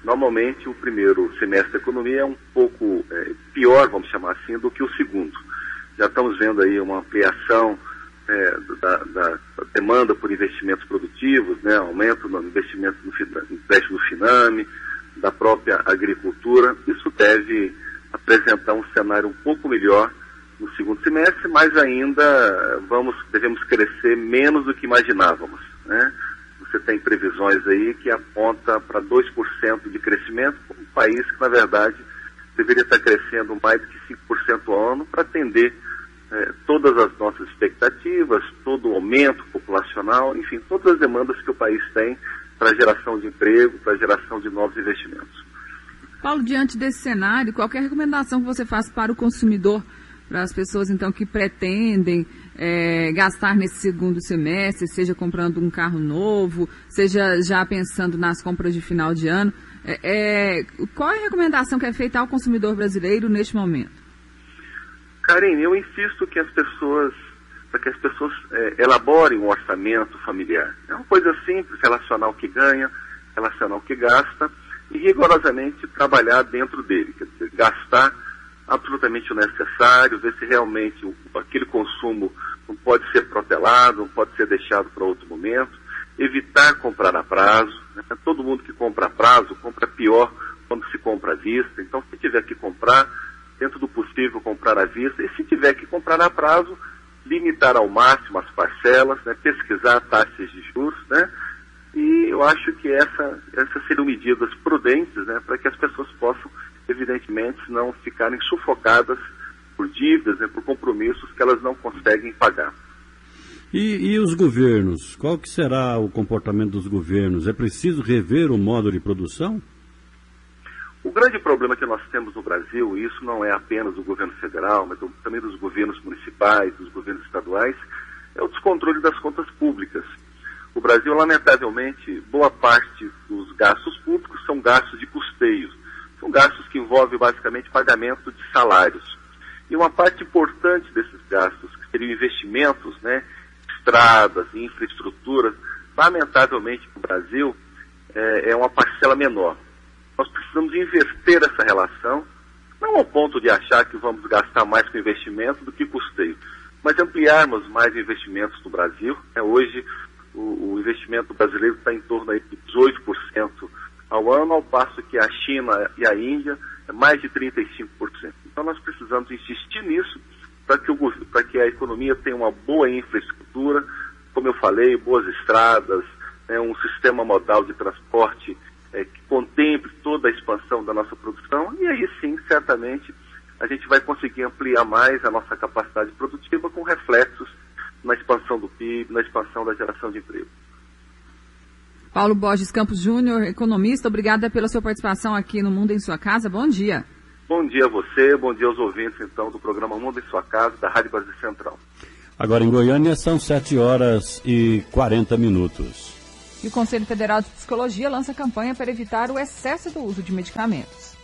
S9: Normalmente o primeiro semestre da economia é um pouco pior, vamos chamar assim, do que o segundo. Já estamos vendo aí uma ampliação da demanda por investimentos produtivos, né, aumento no investimento no empréstimo do FINAME, da própria agricultura. Isso deve apresentar um cenário um pouco melhor no segundo semestre, mas ainda devemos crescer menos do que imaginávamos, né? Você tem previsões aí que aponta para 2% de crescimento, um país que, na verdade, deveria estar crescendo mais do que 5% ao ano para atender todas as nossas expectativas, todo o aumento populacional, enfim, todas as demandas que o país tem para a geração de emprego, para a geração de novos investimentos.
S4: Paulo, diante desse cenário, qualquer recomendação que você faz para o consumidor, para as pessoas, então, que pretendem gastar nesse segundo semestre, seja comprando um carro novo, seja já pensando nas compras de final de ano, qual é a recomendação que é feita ao consumidor brasileiro neste momento?
S9: Karine, eu insisto para que as pessoas elaborem um orçamento familiar. É uma coisa simples, relacionar o que ganha, relacionar o que gasta e rigorosamente trabalhar dentro dele. Quer dizer, gastar absolutamente o necessário, ver se realmente aquele consumo não pode ser protelado, não pode ser deixado para outro momento, evitar comprar a prazo, né? Todo mundo que compra a prazo compra pior quando se compra à vista. Então, se tiver que comprar, dentro do possível, comprar à vista, e se tiver que comprar a prazo, limitar ao máximo as parcelas, né? Pesquisar taxas de juros, né? E eu acho que essas seriam medidas prudentes, né? Para que as pessoas possam, evidentemente, não ficarem sufocadas por dívidas, né? Por compromissos que elas não conseguem pagar.
S2: E os governos? Qual que será o comportamento dos governos? É preciso rever o modo de produção?
S9: O grande problema que nós temos no Brasil, e isso não é apenas do governo federal, mas também dos governos municipais, dos governos estaduais, é o descontrole das contas públicas. O Brasil, lamentavelmente, boa parte dos gastos públicos são gastos de custeio. São gastos que envolvem basicamente pagamento de salários. E uma parte importante desses gastos, que seriam investimentos, né, estradas, infraestrutura, lamentavelmente no Brasil, é uma parcela menor. Nós precisamos inverter essa relação, não ao ponto de achar que vamos gastar mais com investimento do que custeio, mas ampliarmos mais investimentos no Brasil. Hoje, o investimento brasileiro está em torno aí de 18% ao ano, ao passo que a China e a Índia é mais de 35%. Então, nós precisamos insistir nisso para que a economia tenha uma boa infraestrutura, como eu falei, boas estradas, um sistema modal de transporte que contemple toda a expansão da nossa produção, e aí sim, certamente, a gente vai conseguir ampliar mais a nossa capacidade produtiva com reflexos na expansão do PIB, na expansão da geração de emprego.
S4: Paulo Borges Campos Júnior, economista, obrigada pela sua participação aqui no Mundo em Sua Casa. Bom dia.
S9: Bom dia a você, bom dia aos ouvintes, então, do programa Mundo em Sua Casa, da Rádio Brasil Central.
S2: Agora em Goiânia são 7h40.
S4: E o Conselho Federal de Psicologia lança campanha para evitar o excesso do uso de medicamentos.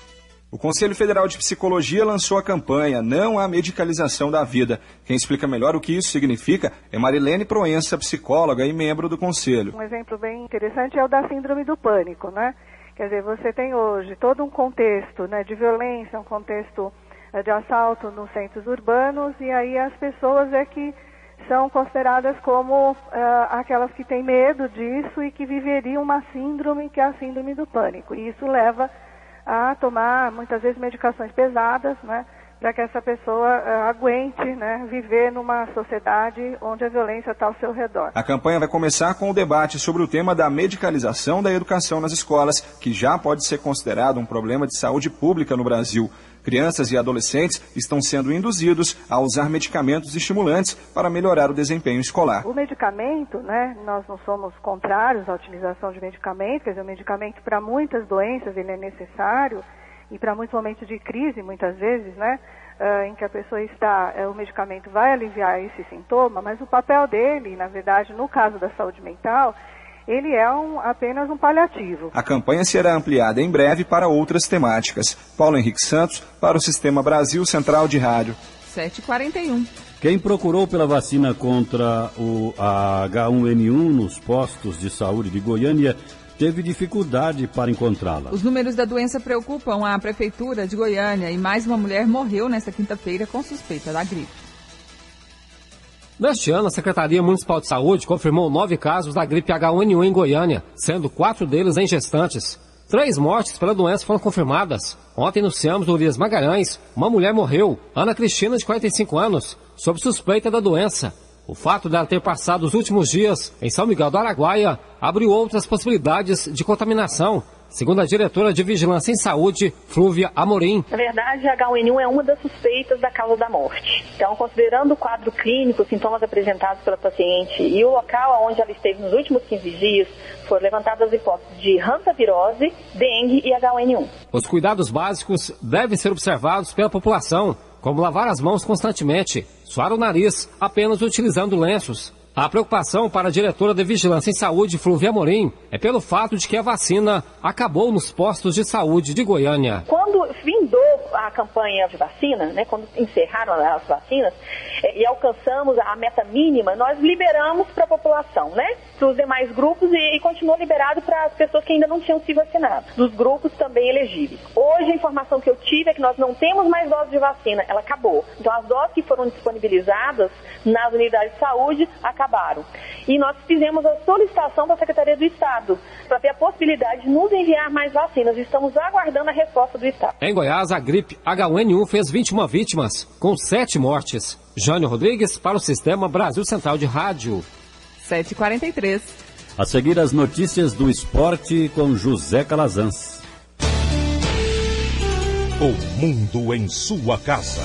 S19: O Conselho Federal de Psicologia lançou a campanha Não há Medicalização da Vida. Quem explica melhor o que isso significa é Marilene Proença, psicóloga e membro do Conselho.
S6: Um exemplo bem interessante é o da síndrome do pânico, né? Quer dizer, você tem hoje todo um contexto, né, de violência, um contexto de assalto nos centros urbanos, e aí as pessoas que são consideradas como aquelas que têm medo disso e que viveriam uma síndrome, que é a síndrome do pânico. E isso leva a tomar, muitas vezes, medicações pesadas, né, para que essa pessoa aguente, né, viver numa sociedade onde a violência está ao seu redor.
S19: A campanha vai começar com o debate sobre o tema da medicalização da educação nas escolas, que já pode ser considerado um problema de saúde pública no Brasil. Crianças e adolescentes estão sendo induzidos a usar medicamentos estimulantes para melhorar o desempenho escolar.
S6: O medicamento, né, nós não somos contrários à utilização de medicamentos, quer dizer, o medicamento para muitas doenças ele é necessário, e para muitos momentos de crise, muitas vezes, né, em que a pessoa está, o medicamento vai aliviar esse sintoma, mas o papel dele, na verdade, no caso da saúde mental, ele é apenas um paliativo.
S19: A campanha será ampliada em breve para outras temáticas. Paulo Henrique Santos, para o Sistema Brasil Central de Rádio.
S4: 7h41.
S2: Quem procurou pela vacina contra o H1N1 nos postos de saúde de Goiânia teve dificuldade para encontrá-la.
S4: Os números da doença preocupam a Prefeitura de Goiânia e mais uma mulher morreu nesta quinta-feira com suspeita da gripe.
S15: Neste ano, a Secretaria Municipal de Saúde confirmou 9 casos da gripe H1N1 em Goiânia, sendo 4 deles em gestantes. 3 mortes pela doença foram confirmadas. Ontem, no SEAMS do Urias Magalhães, uma mulher morreu, Ana Cristina, de 45 anos, sob suspeita da doença. O fato dela ter passado os últimos dias em São Miguel do Araguaia abriu outras possibilidades de contaminação, segundo a diretora de Vigilância em Saúde, Flúvia Amorim.
S10: Na verdade, a H1N1 é uma das suspeitas da causa da morte. Então, considerando o quadro clínico, os sintomas apresentados pela paciente e o local onde ela esteve nos últimos 15 dias, foram levantadas as hipóteses de hantavirose, dengue e H1N1.
S15: Os cuidados básicos devem ser observados pela população, como lavar as mãos constantemente, suar o nariz apenas utilizando lenços. A preocupação para a diretora de Vigilância em Saúde, Flúvia Amorim, é pelo fato de que a vacina acabou nos postos de saúde de Goiânia.
S10: Quando findou a campanha de vacina, né, quando encerraram as vacinas e alcançamos a meta mínima, nós liberamos para a população, né, para os demais grupos e continuou liberado para as pessoas que ainda não tinham se vacinado, dos grupos também elegíveis. Hoje a informação que eu tive é que nós não temos mais doses de vacina, ela acabou. Então as doses que foram disponibilizadas nas unidades de saúde acabaram. E nós fizemos a solicitação para a Secretaria do Estado para ter a possibilidade de nos enviar mais vacinas. Estamos aguardando a resposta do Estado.
S15: Em Goiás, a gripe H1N1 fez 21 vítimas, com 7 mortes. Jânio Rodrigues para o Sistema Brasil Central de Rádio.
S4: 7h43.
S2: A seguir, as notícias do esporte com José Calazans.
S3: O mundo em sua casa.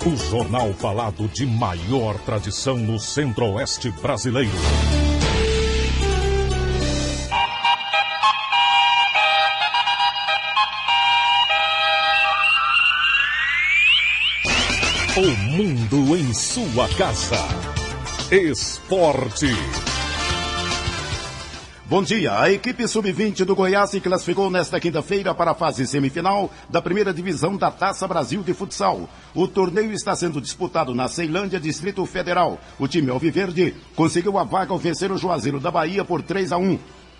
S3: O jornal falado de maior tradição no Centro-Oeste brasileiro. O mundo em sua casa. Esporte.
S11: Bom dia, a equipe sub-20 do Goiás se classificou nesta quinta-feira para a fase semifinal da primeira divisão da Taça Brasil de Futsal. O torneio está sendo disputado na Ceilândia, Distrito Federal. O time alviverde conseguiu a vaga ao vencer o Juazeiro da Bahia por 3-1.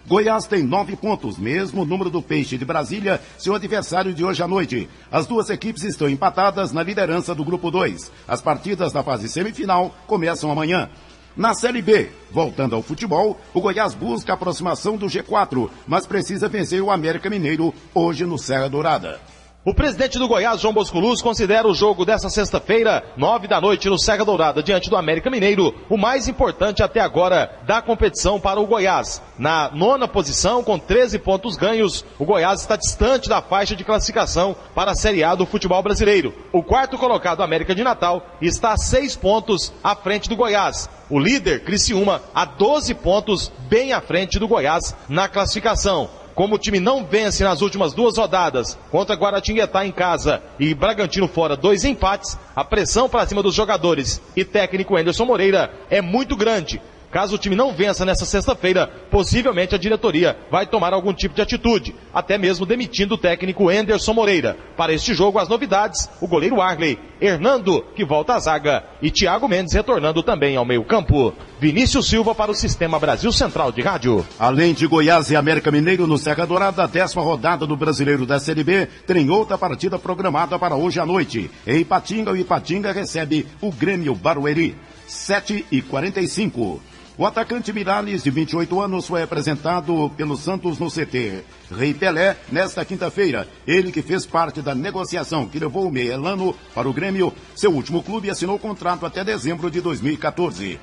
S11: Goiás tem 9 pontos, mesmo número do Peixe de Brasília, seu adversário de hoje à noite. As duas equipes estão empatadas na liderança do Grupo 2. As partidas da fase semifinal começam amanhã. Na Série B, voltando ao futebol, o Goiás busca a aproximação do G4, mas precisa vencer o América Mineiro hoje no Serra Dourada.
S12: O presidente do Goiás, João Bosco Luz, considera o jogo dessa sexta-feira, 9h no Serra Dourada, diante do América Mineiro, o mais importante até agora da competição para o Goiás. Na 9ª posição, com 13 pontos ganhos, o Goiás está distante da faixa de classificação para a Série A do futebol brasileiro. O 4º colocado, América de Natal, está a 6 pontos à frente do Goiás. O líder, Criciúma, a 12 pontos, bem à frente do Goiás na classificação. Como o time não vence nas últimas 2 rodadas, contra Guaratinguetá em casa e Bragantino fora, 2 empates, a pressão para cima dos jogadores e técnico Anderson Moreira é muito grande. Caso o time não vença nessa sexta-feira, possivelmente a diretoria vai tomar algum tipo de atitude, até mesmo demitindo o técnico Anderson Moreira. Para este jogo, as novidades, o goleiro Arley, Hernando, que volta à zaga, e Thiago Mendes retornando também ao meio-campo. Vinícius Silva para o Sistema Brasil Central de Rádio.
S11: Além de Goiás e América Mineiro no Serra Dourada, a 10ª rodada do Brasileiro da Série B tem outra partida programada para hoje à noite. Em Ipatinga, o Ipatinga recebe o Grêmio Barueri, 7h45. O atacante Miralles, de 28 anos, foi apresentado pelo Santos no CT Rei Pelé nesta quinta-feira. Ele que fez parte da negociação que levou o Meelano para o Grêmio, seu último clube, assinou contrato até dezembro de 2014.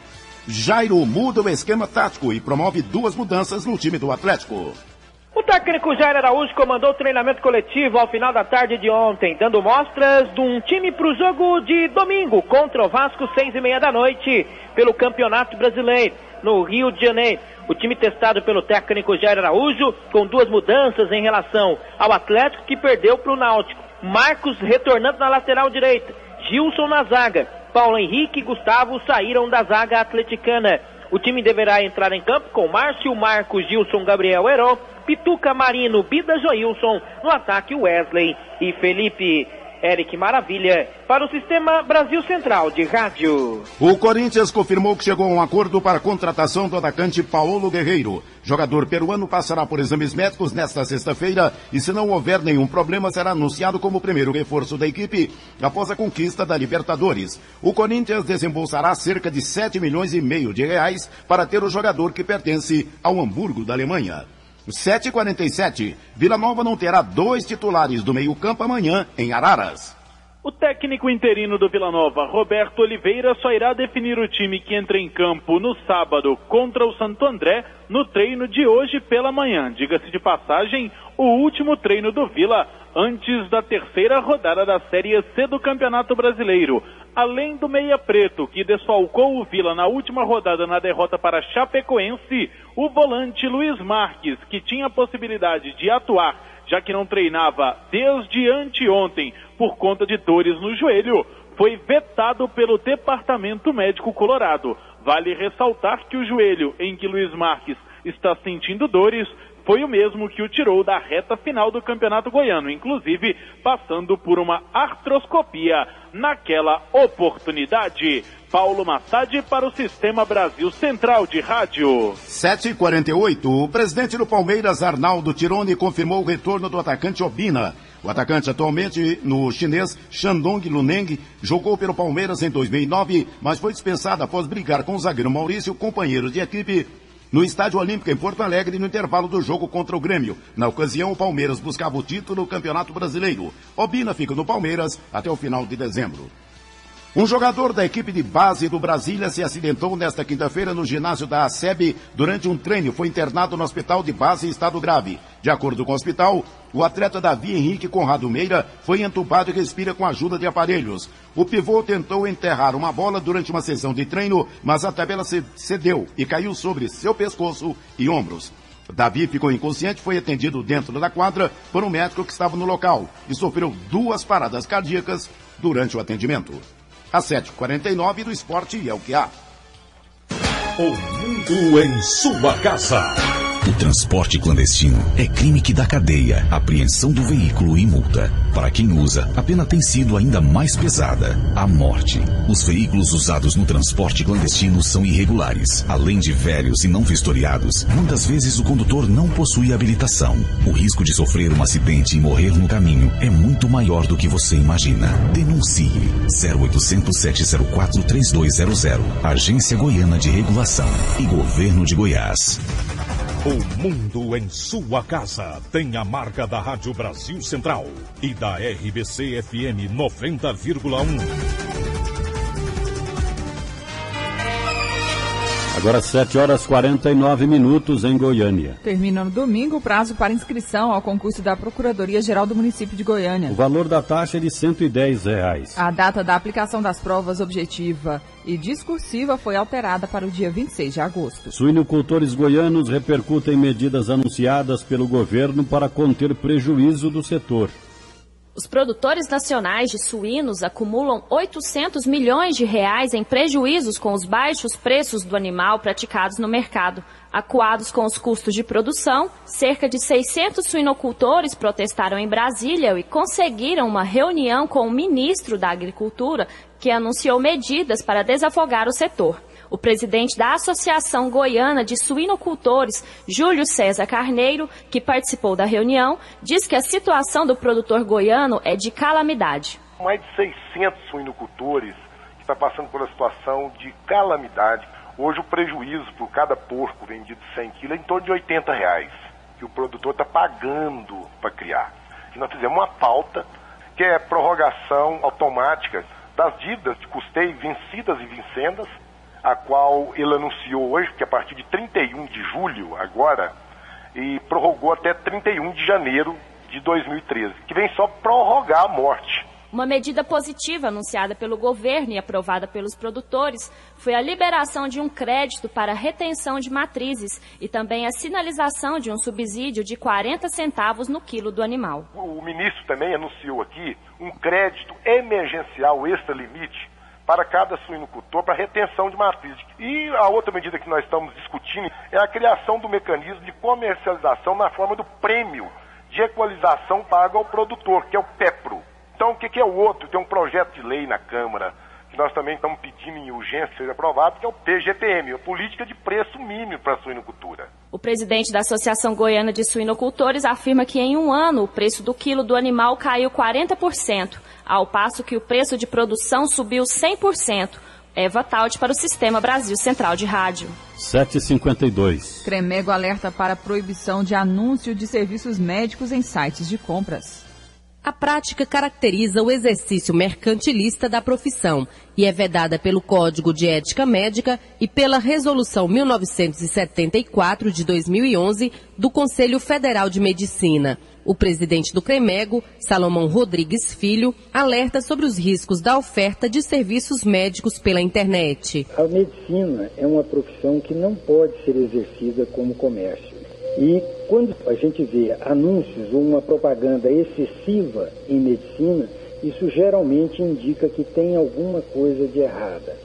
S11: Jairo muda o esquema tático e promove 2 mudanças no time do Atlético.
S13: O técnico Jair Araújo comandou o treinamento coletivo ao final da tarde de ontem, dando mostras de um time para o jogo de domingo contra o Vasco, 6h30 da noite, pelo Campeonato Brasileiro, no Rio de Janeiro. O time testado pelo técnico Jair Araújo, com 2 mudanças em relação ao Atlético, que perdeu para o Náutico. Marcos retornando na lateral direita, Gilson na zaga, Paulo Henrique e Gustavo saíram da zaga atleticana. O time deverá entrar em campo com Márcio, Marcos, Gilson, Gabriel, Heron, Pituca, Marino, Bida, Joilson, no ataque Wesley e Felipe. Eric Maravilha, para o Sistema Brasil Central de Rádio.
S11: O Corinthians confirmou que chegou a um acordo para a contratação do atacante Paulo Guerreiro. Jogador peruano passará por exames médicos nesta sexta-feira e, se não houver nenhum problema, será anunciado como o primeiro reforço da equipe após a conquista da Libertadores. O Corinthians desembolsará cerca de 7,5 milhões de reais para ter o jogador que pertence ao Hamburgo da Alemanha. 7h47, Vila Nova não terá 2 titulares do meio-campo amanhã em Araras.
S14: O técnico interino do Vila Nova, Roberto Oliveira, só irá definir o time que entra em campo no sábado contra o Santo André no treino de hoje pela manhã. Diga-se de passagem, o último treino do Vila antes da 3ª rodada da Série C do Campeonato Brasileiro. Além do meia preto, que desfalcou o Vila na última rodada na derrota para Chapecoense, o volante Luiz Marques, que tinha a possibilidade de atuar, já que não treinava desde anteontem por conta de dores no joelho, foi vetado pelo Departamento Médico Colorado. Vale ressaltar que o joelho em que Luiz Marques está sentindo dores foi o mesmo que o tirou da reta final do Campeonato Goiano, inclusive passando por uma artroscopia naquela oportunidade. Paulo Massad para o Sistema Brasil Central de Rádio.
S11: 7h48, o presidente do Palmeiras, Arnaldo Tironi, confirmou o retorno do atacante Obina. O atacante, atualmente no chinês Shandong Luneng, jogou pelo Palmeiras em 2009, mas foi dispensado após brigar com o zagueiro Maurício, companheiro de equipe, no Estádio Olímpico em Porto Alegre, no intervalo do jogo contra o Grêmio. Na ocasião, o Palmeiras buscava o título do Campeonato Brasileiro. Obina fica no Palmeiras até o final de dezembro. Um jogador da equipe de base do Brasília se acidentou nesta quinta-feira no ginásio da ASEB durante um treino. Foi internado no hospital de base em estado grave. De acordo com o hospital, o atleta Davi Henrique Conrado Meira foi entubado e respira com a ajuda de aparelhos. O pivô tentou enterrar uma bola durante uma sessão de treino, mas a tabela cedeu e caiu sobre seu pescoço e ombros. Davi ficou inconsciente, foi atendido dentro da quadra por um médico que estava no local e sofreu 2 paradas cardíacas durante o atendimento. Às 7h49 do esporte é o que há.
S3: O mundo em sua casa.
S16: O transporte clandestino é crime que dá cadeia, apreensão do veículo e multa. Para quem usa, a pena tem sido ainda mais pesada, a morte. Os veículos usados no transporte clandestino são irregulares. Além de velhos e não vistoriados, muitas vezes o condutor não possui habilitação. O risco de sofrer um acidente e morrer no caminho é muito maior do que você imagina. Denuncie 0800 704 3200. Agência Goiana de Regulação e Governo de Goiás.
S3: O mundo em sua casa tem a marca da Rádio Brasil Central e da RBC FM 90,1.
S2: Agora 7h49 em Goiânia.
S4: Termina no domingo o prazo para inscrição ao concurso da Procuradoria-Geral do município de Goiânia.
S2: O valor da taxa é de R$ 110.
S4: A data da aplicação das provas objetiva e discursiva foi alterada para o dia 26 de agosto.
S2: Suinocultores goianos repercutem medidas anunciadas pelo governo para conter prejuízo do setor.
S1: Os produtores nacionais de suínos acumulam 800 milhões de reais em prejuízos com os baixos preços do animal praticados no mercado. Acuados com os custos de produção, cerca de 600 suinocultores protestaram em Brasília e conseguiram uma reunião com o ministro da Agricultura, que anunciou medidas para desafogar o setor. O presidente da Associação Goiana de Suinocultores, Júlio César Carneiro, que participou da reunião, diz que a situação do produtor goiano é de calamidade.
S17: Mais de 600 suinocultores que estão passando por uma situação de calamidade. Hoje o prejuízo por cada porco vendido 100 quilos é em torno de R$80, que o produtor está pagando para criar. E nós fizemos uma pauta que é prorrogação automática das dívidas de custeio vencidas e vincendas, a qual ele anunciou hoje, que a partir de 31 de julho agora, e prorrogou até 31 de janeiro de 2013, que vem só prorrogar a morte.
S1: Uma medida positiva anunciada pelo governo e aprovada pelos produtores foi a liberação de um crédito para retenção de matrizes e também a sinalização de um subsídio de 40 centavos no quilo do animal.
S17: O ministro também anunciou aqui um crédito emergencial extra-limite para cada suinocultor para retenção de matrizes. E a outra medida que nós estamos discutindo é a criação do mecanismo de comercialização na forma do prêmio de equalização pago ao produtor, que é o PEPRO. Então, o que é o outro? Tem um projeto de lei na Câmara, que nós também estamos pedindo em urgência que seja aprovado, que é o PGPM, a Política de Preço Mínimo para a Suinocultura.
S1: O presidente da Associação Goiana de Suinocultores afirma que em um ano o preço do quilo do animal caiu 40%, ao passo que o preço de produção subiu 100%. Eva Taut para o Sistema Brasil Central de Rádio.
S2: 7h52.
S4: Cremego alerta para a proibição de anúncio de serviços médicos em sites de compras.
S18: A prática caracteriza o exercício mercantilista da profissão e é vedada pelo Código de Ética Médica e pela Resolução 1974 de 2011 do Conselho Federal de Medicina. O presidente do Cremego, Salomão Rodrigues Filho, alerta sobre os riscos da oferta de serviços médicos pela internet.
S20: A medicina é uma profissão que não pode ser exercida como comércio. E quando a gente vê anúncios ou uma propaganda excessiva em medicina, isso geralmente indica que tem alguma coisa de errada.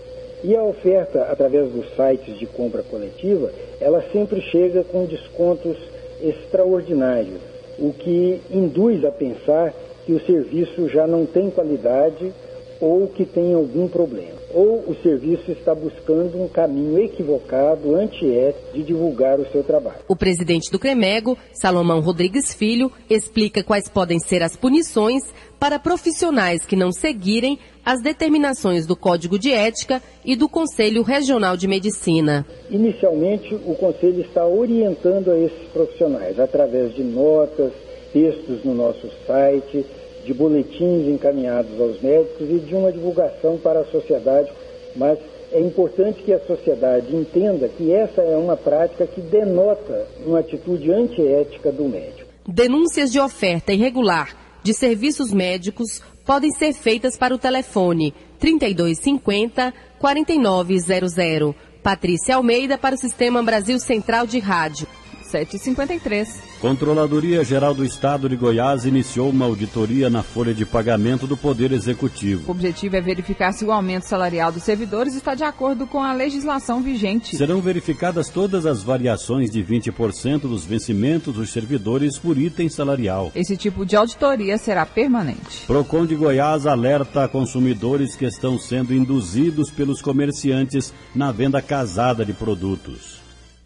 S20: E a oferta, através dos sites de compra coletiva, ela sempre chega com descontos extraordinários, o que induz a pensar que o serviço já não tem qualidade ou que tem algum problema. Ou o serviço está buscando um caminho equivocado, antiético, de divulgar o seu trabalho.
S18: O presidente do Cremego, Salomão Rodrigues Filho, explica quais podem ser as punições para profissionais que não seguirem as determinações do Código de Ética e do Conselho Regional de Medicina.
S20: Inicialmente, o Conselho está orientando a esses profissionais através de notas, textos no nosso site, de boletins encaminhados aos médicos e de uma divulgação para a sociedade, mas é importante que a sociedade entenda que essa é uma prática que denota uma atitude antiética do médico.
S18: Denúncias de oferta irregular de serviços médicos podem ser feitas para o telefone 3250-4900. Patrícia Almeida para o Sistema Brasil Central de Rádio.
S4: 7h53.
S2: Controladoria Geral do Estado de Goiás iniciou uma auditoria na folha de pagamento do Poder Executivo.
S4: O objetivo é verificar se o aumento salarial dos servidores está de acordo com a legislação vigente.
S2: Serão verificadas todas as variações de 20% dos vencimentos dos servidores por item salarial.
S4: Esse tipo de auditoria será permanente.
S2: Procon de Goiás alerta a consumidores que estão sendo induzidos pelos comerciantes na venda casada de produtos.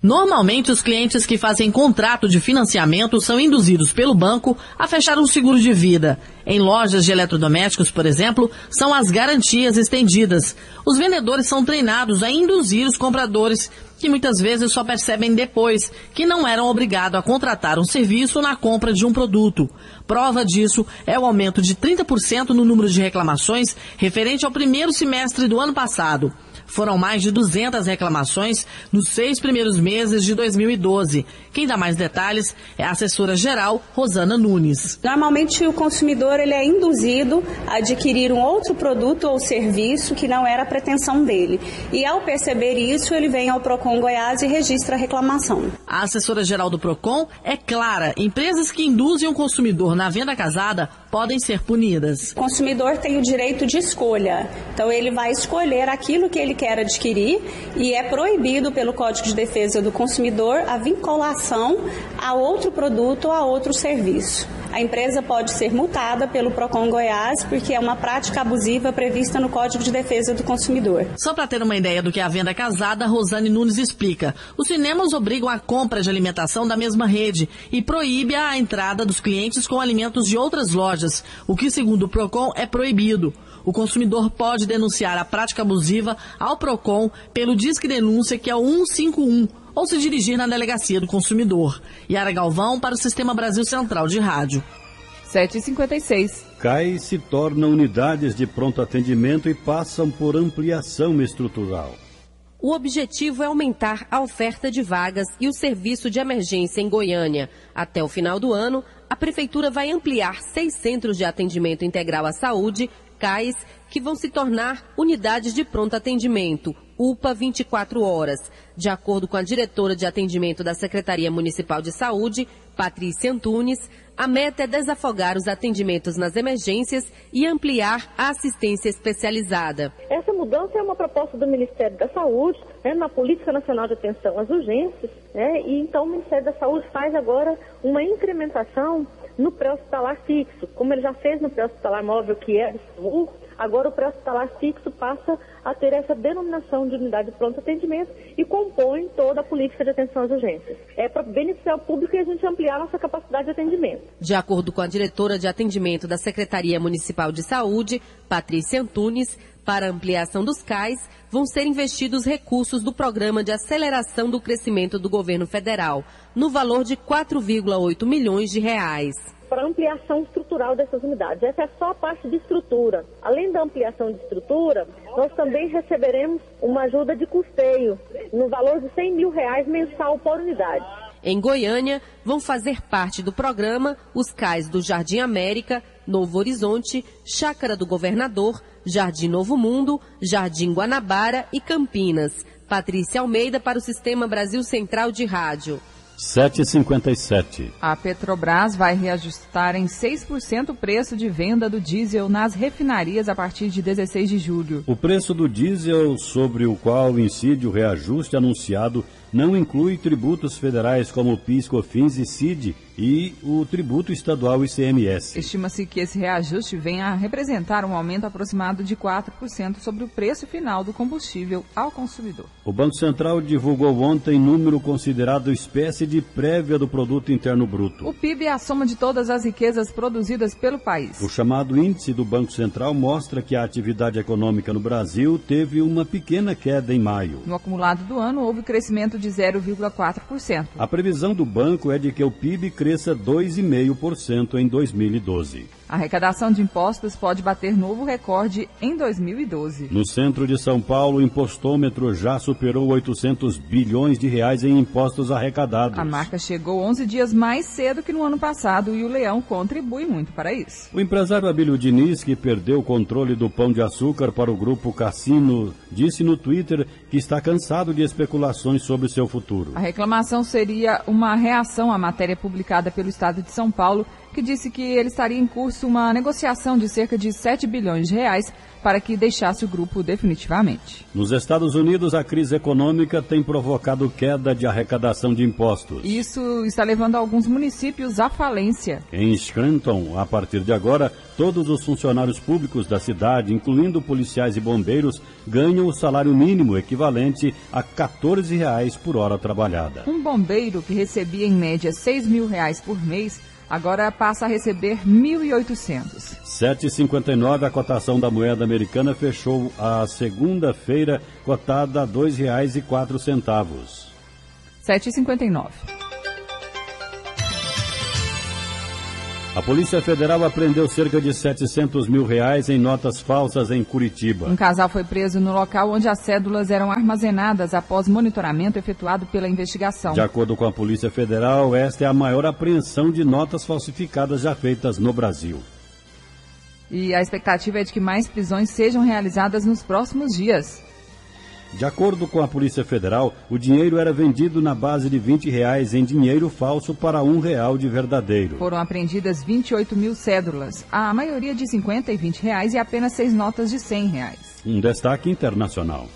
S23: Normalmente, os clientes que fazem contrato de financiamento são induzidos pelo banco a fechar um seguro de vida. Em lojas de eletrodomésticos, por exemplo, são as garantias estendidas. Os vendedores são treinados a induzir os compradores, que muitas vezes só percebem depois que não eram obrigados a contratar um serviço na compra de um produto. Prova disso é o aumento de 30% no número de reclamações referente ao primeiro semestre do ano passado. Foram mais de 200 reclamações nos 6 primeiros meses de 2012. Quem dá mais detalhes é a assessora-geral Rosana Nunes.
S21: Normalmente o consumidor ele é induzido a adquirir um outro produto ou serviço que não era a pretensão dele. E ao perceber isso, ele vem ao Procon Procon Goiás e registra a reclamação.
S23: A assessora-geral do Procon é clara: empresas que induzem o consumidor na venda casada podem ser punidas.
S21: O consumidor tem o direito de escolha, então ele vai escolher aquilo que ele quer adquirir e é proibido pelo Código de Defesa do Consumidor a vinculação a outro produto ou a outro serviço. A empresa pode ser multada pelo Procon Goiás porque é uma prática abusiva prevista no Código de Defesa do Consumidor.
S23: Só para ter uma ideia do que é a venda casada, Rosane Nunes explica. Os cinemas obrigam a compra de alimentação da mesma rede e proíbe a entrada dos clientes com alimentos de outras lojas, o que, segundo o Procon, é proibido. O consumidor pode denunciar a prática abusiva ao Procon pelo Disque Denúncia, que é o 151, ou se dirigir na Delegacia do Consumidor. Yara Galvão para o Sistema Brasil Central de Rádio.
S4: 7h56.
S2: CAIS se tornam unidades de pronto atendimento e passam por ampliação estrutural.
S18: O objetivo é aumentar a oferta de vagas e o serviço de emergência em Goiânia. Até o final do ano, a Prefeitura vai ampliar 6 centros de atendimento integral à saúde, CAIS, que vão se tornar unidades de pronto atendimento, UPA 24 horas. De acordo com a diretora de atendimento da Secretaria Municipal de Saúde, Patrícia Antunes, a meta é desafogar os atendimentos nas emergências e ampliar a assistência especializada.
S10: Essa mudança é uma proposta do Ministério da Saúde, na Política Nacional de Atenção às Urgências, e então o Ministério da Saúde faz agora uma incrementação no pré-hospitalar fixo, como ele já fez no pré-hospitalar móvel, que é do SAMU. Agora o pré-hospitalar fixo passa a ter essa denominação de unidade de pronto atendimento e compõe toda a política de atenção às urgências. É para beneficiar o público e a gente ampliar nossa capacidade de atendimento.
S18: De acordo com a diretora de atendimento da Secretaria Municipal de Saúde, Patrícia Antunes, para a ampliação dos CAIS, vão ser investidos recursos do Programa de Aceleração do Crescimento do Governo Federal, no valor de 4,8 milhões de reais.
S10: Para ampliação estrutural dessas unidades. Essa é só a parte de estrutura. Além da ampliação de estrutura, nós também receberemos uma ajuda de custeio, no valor de R$100 mil mensal por unidade.
S18: Em Goiânia, vão fazer parte do programa os CAIS do Jardim América, Novo Horizonte, Chácara do Governador, Jardim Novo Mundo, Jardim Guanabara e Campinas. Patrícia Almeida para o Sistema Brasil Central de Rádio.
S2: 7h57.
S4: A Petrobras vai reajustar em 6% o preço de venda do diesel nas refinarias a partir de 16 de julho.
S2: O preço do diesel, sobre o qual incide o reajuste anunciado, não inclui tributos federais como PIS, COFINS e CID e o tributo estadual ICMS.
S4: Estima-se que esse reajuste venha a representar um aumento aproximado de 4% sobre o preço final do combustível ao consumidor.
S2: O Banco Central divulgou ontem número considerado espécie de prévia do Produto Interno Bruto.
S4: O PIB é a soma de todas as riquezas produzidas pelo país.
S2: O chamado índice do Banco Central mostra que a atividade econômica no Brasil teve uma pequena queda em maio.
S4: No acumulado do ano, houve crescimento de 0,4%.
S2: A previsão do banco é de que o PIB cresça 2,5% em 2012.
S4: A arrecadação de impostos pode bater novo recorde em 2012.
S2: No centro de São Paulo, o impostômetro já superou 800 bilhões de reais em impostos arrecadados.
S4: A marca chegou 11 dias mais cedo que no ano passado e o Leão contribui muito para isso.
S2: O empresário Abílio Diniz, que perdeu o controle do Pão de Açúcar para o grupo Cassino, disse no Twitter que está cansado de especulações sobre seu futuro.
S4: A reclamação seria uma reação à matéria publicada pelo Estado de São Paulo, que disse que ele estaria em curso uma negociação de cerca de 7 bilhões de reais para que deixasse o grupo definitivamente.
S2: Nos Estados Unidos, a crise econômica tem provocado queda de arrecadação de impostos.
S4: Isso está levando alguns municípios à falência.
S2: Em Scranton, a partir de agora, todos os funcionários públicos da cidade, incluindo policiais e bombeiros, ganham o salário mínimo equivalente a R$ 14 por hora trabalhada.
S4: Um bombeiro que recebia em média R$ 6 mil por mês, agora passa a receber 1.800.
S2: 7,59, a cotação da moeda americana fechou a segunda-feira cotada a R$ 2,04.
S4: 7,59.
S2: A Polícia Federal apreendeu cerca de R$ 700 mil em notas falsas em Curitiba.
S4: Um casal foi preso no local onde as cédulas eram armazenadas após monitoramento efetuado pela investigação.
S2: De acordo com a Polícia Federal, esta é a maior apreensão de notas falsificadas já feitas no Brasil.
S4: E a expectativa é de que mais prisões sejam realizadas nos próximos dias.
S2: De acordo com a Polícia Federal, o dinheiro era vendido na base de R$20 em dinheiro falso para R$1 de verdadeiro.
S4: Foram apreendidas 28 mil cédulas, a maioria de R$50 e R$20 e apenas 6 notas de R$100.
S2: Um destaque internacional.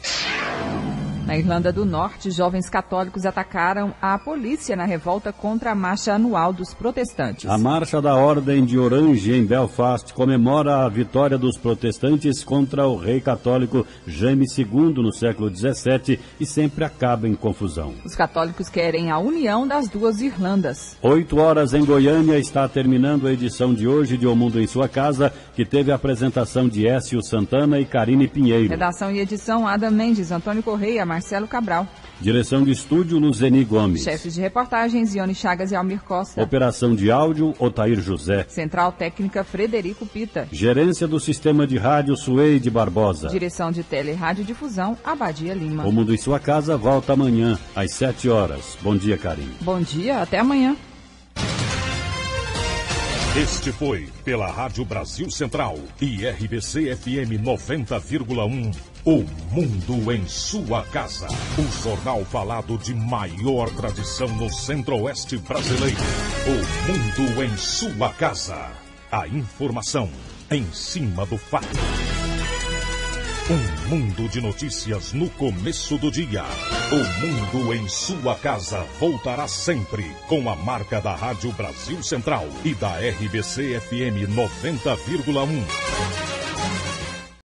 S4: Na Irlanda do Norte, jovens católicos atacaram a polícia na revolta contra a marcha anual dos protestantes.
S2: A Marcha da Ordem de Orange, em Belfast, comemora a vitória dos protestantes contra o rei católico Jaime II no século XVII e sempre acaba em confusão.
S4: Os católicos querem a união das duas Irlandas.
S2: 8h em Goiânia, está terminando a edição de hoje de O Mundo em Sua Casa, que teve a apresentação de Écio Santana e Karine Pinheiro.
S4: Redação e edição, Ada Mendes, Antônio Correia, Marcelo Cabral.
S2: Direção de estúdio, Luzeni Gomes.
S4: Chefes de reportagens, Ione Chagas e Almir Costa.
S2: Operação de áudio, Otair José.
S4: Central técnica, Frederico Pita.
S2: Gerência do sistema de rádio, Sueide Barbosa.
S4: Direção de tele e radiodifusão, Abadia Lima.
S2: O Mundo em Sua Casa volta amanhã, às 7h. Bom dia, Karine.
S4: Bom dia, até amanhã.
S3: Este foi, pela Rádio Brasil Central e RBC FM 90,1, O Mundo em Sua Casa. O jornal falado de maior tradição no Centro-Oeste brasileiro. O Mundo em Sua Casa. A informação em cima do fato. Um mundo de notícias no começo do dia. O Mundo em Sua Casa voltará sempre com a marca da Rádio Brasil Central e da RBC FM 90,1.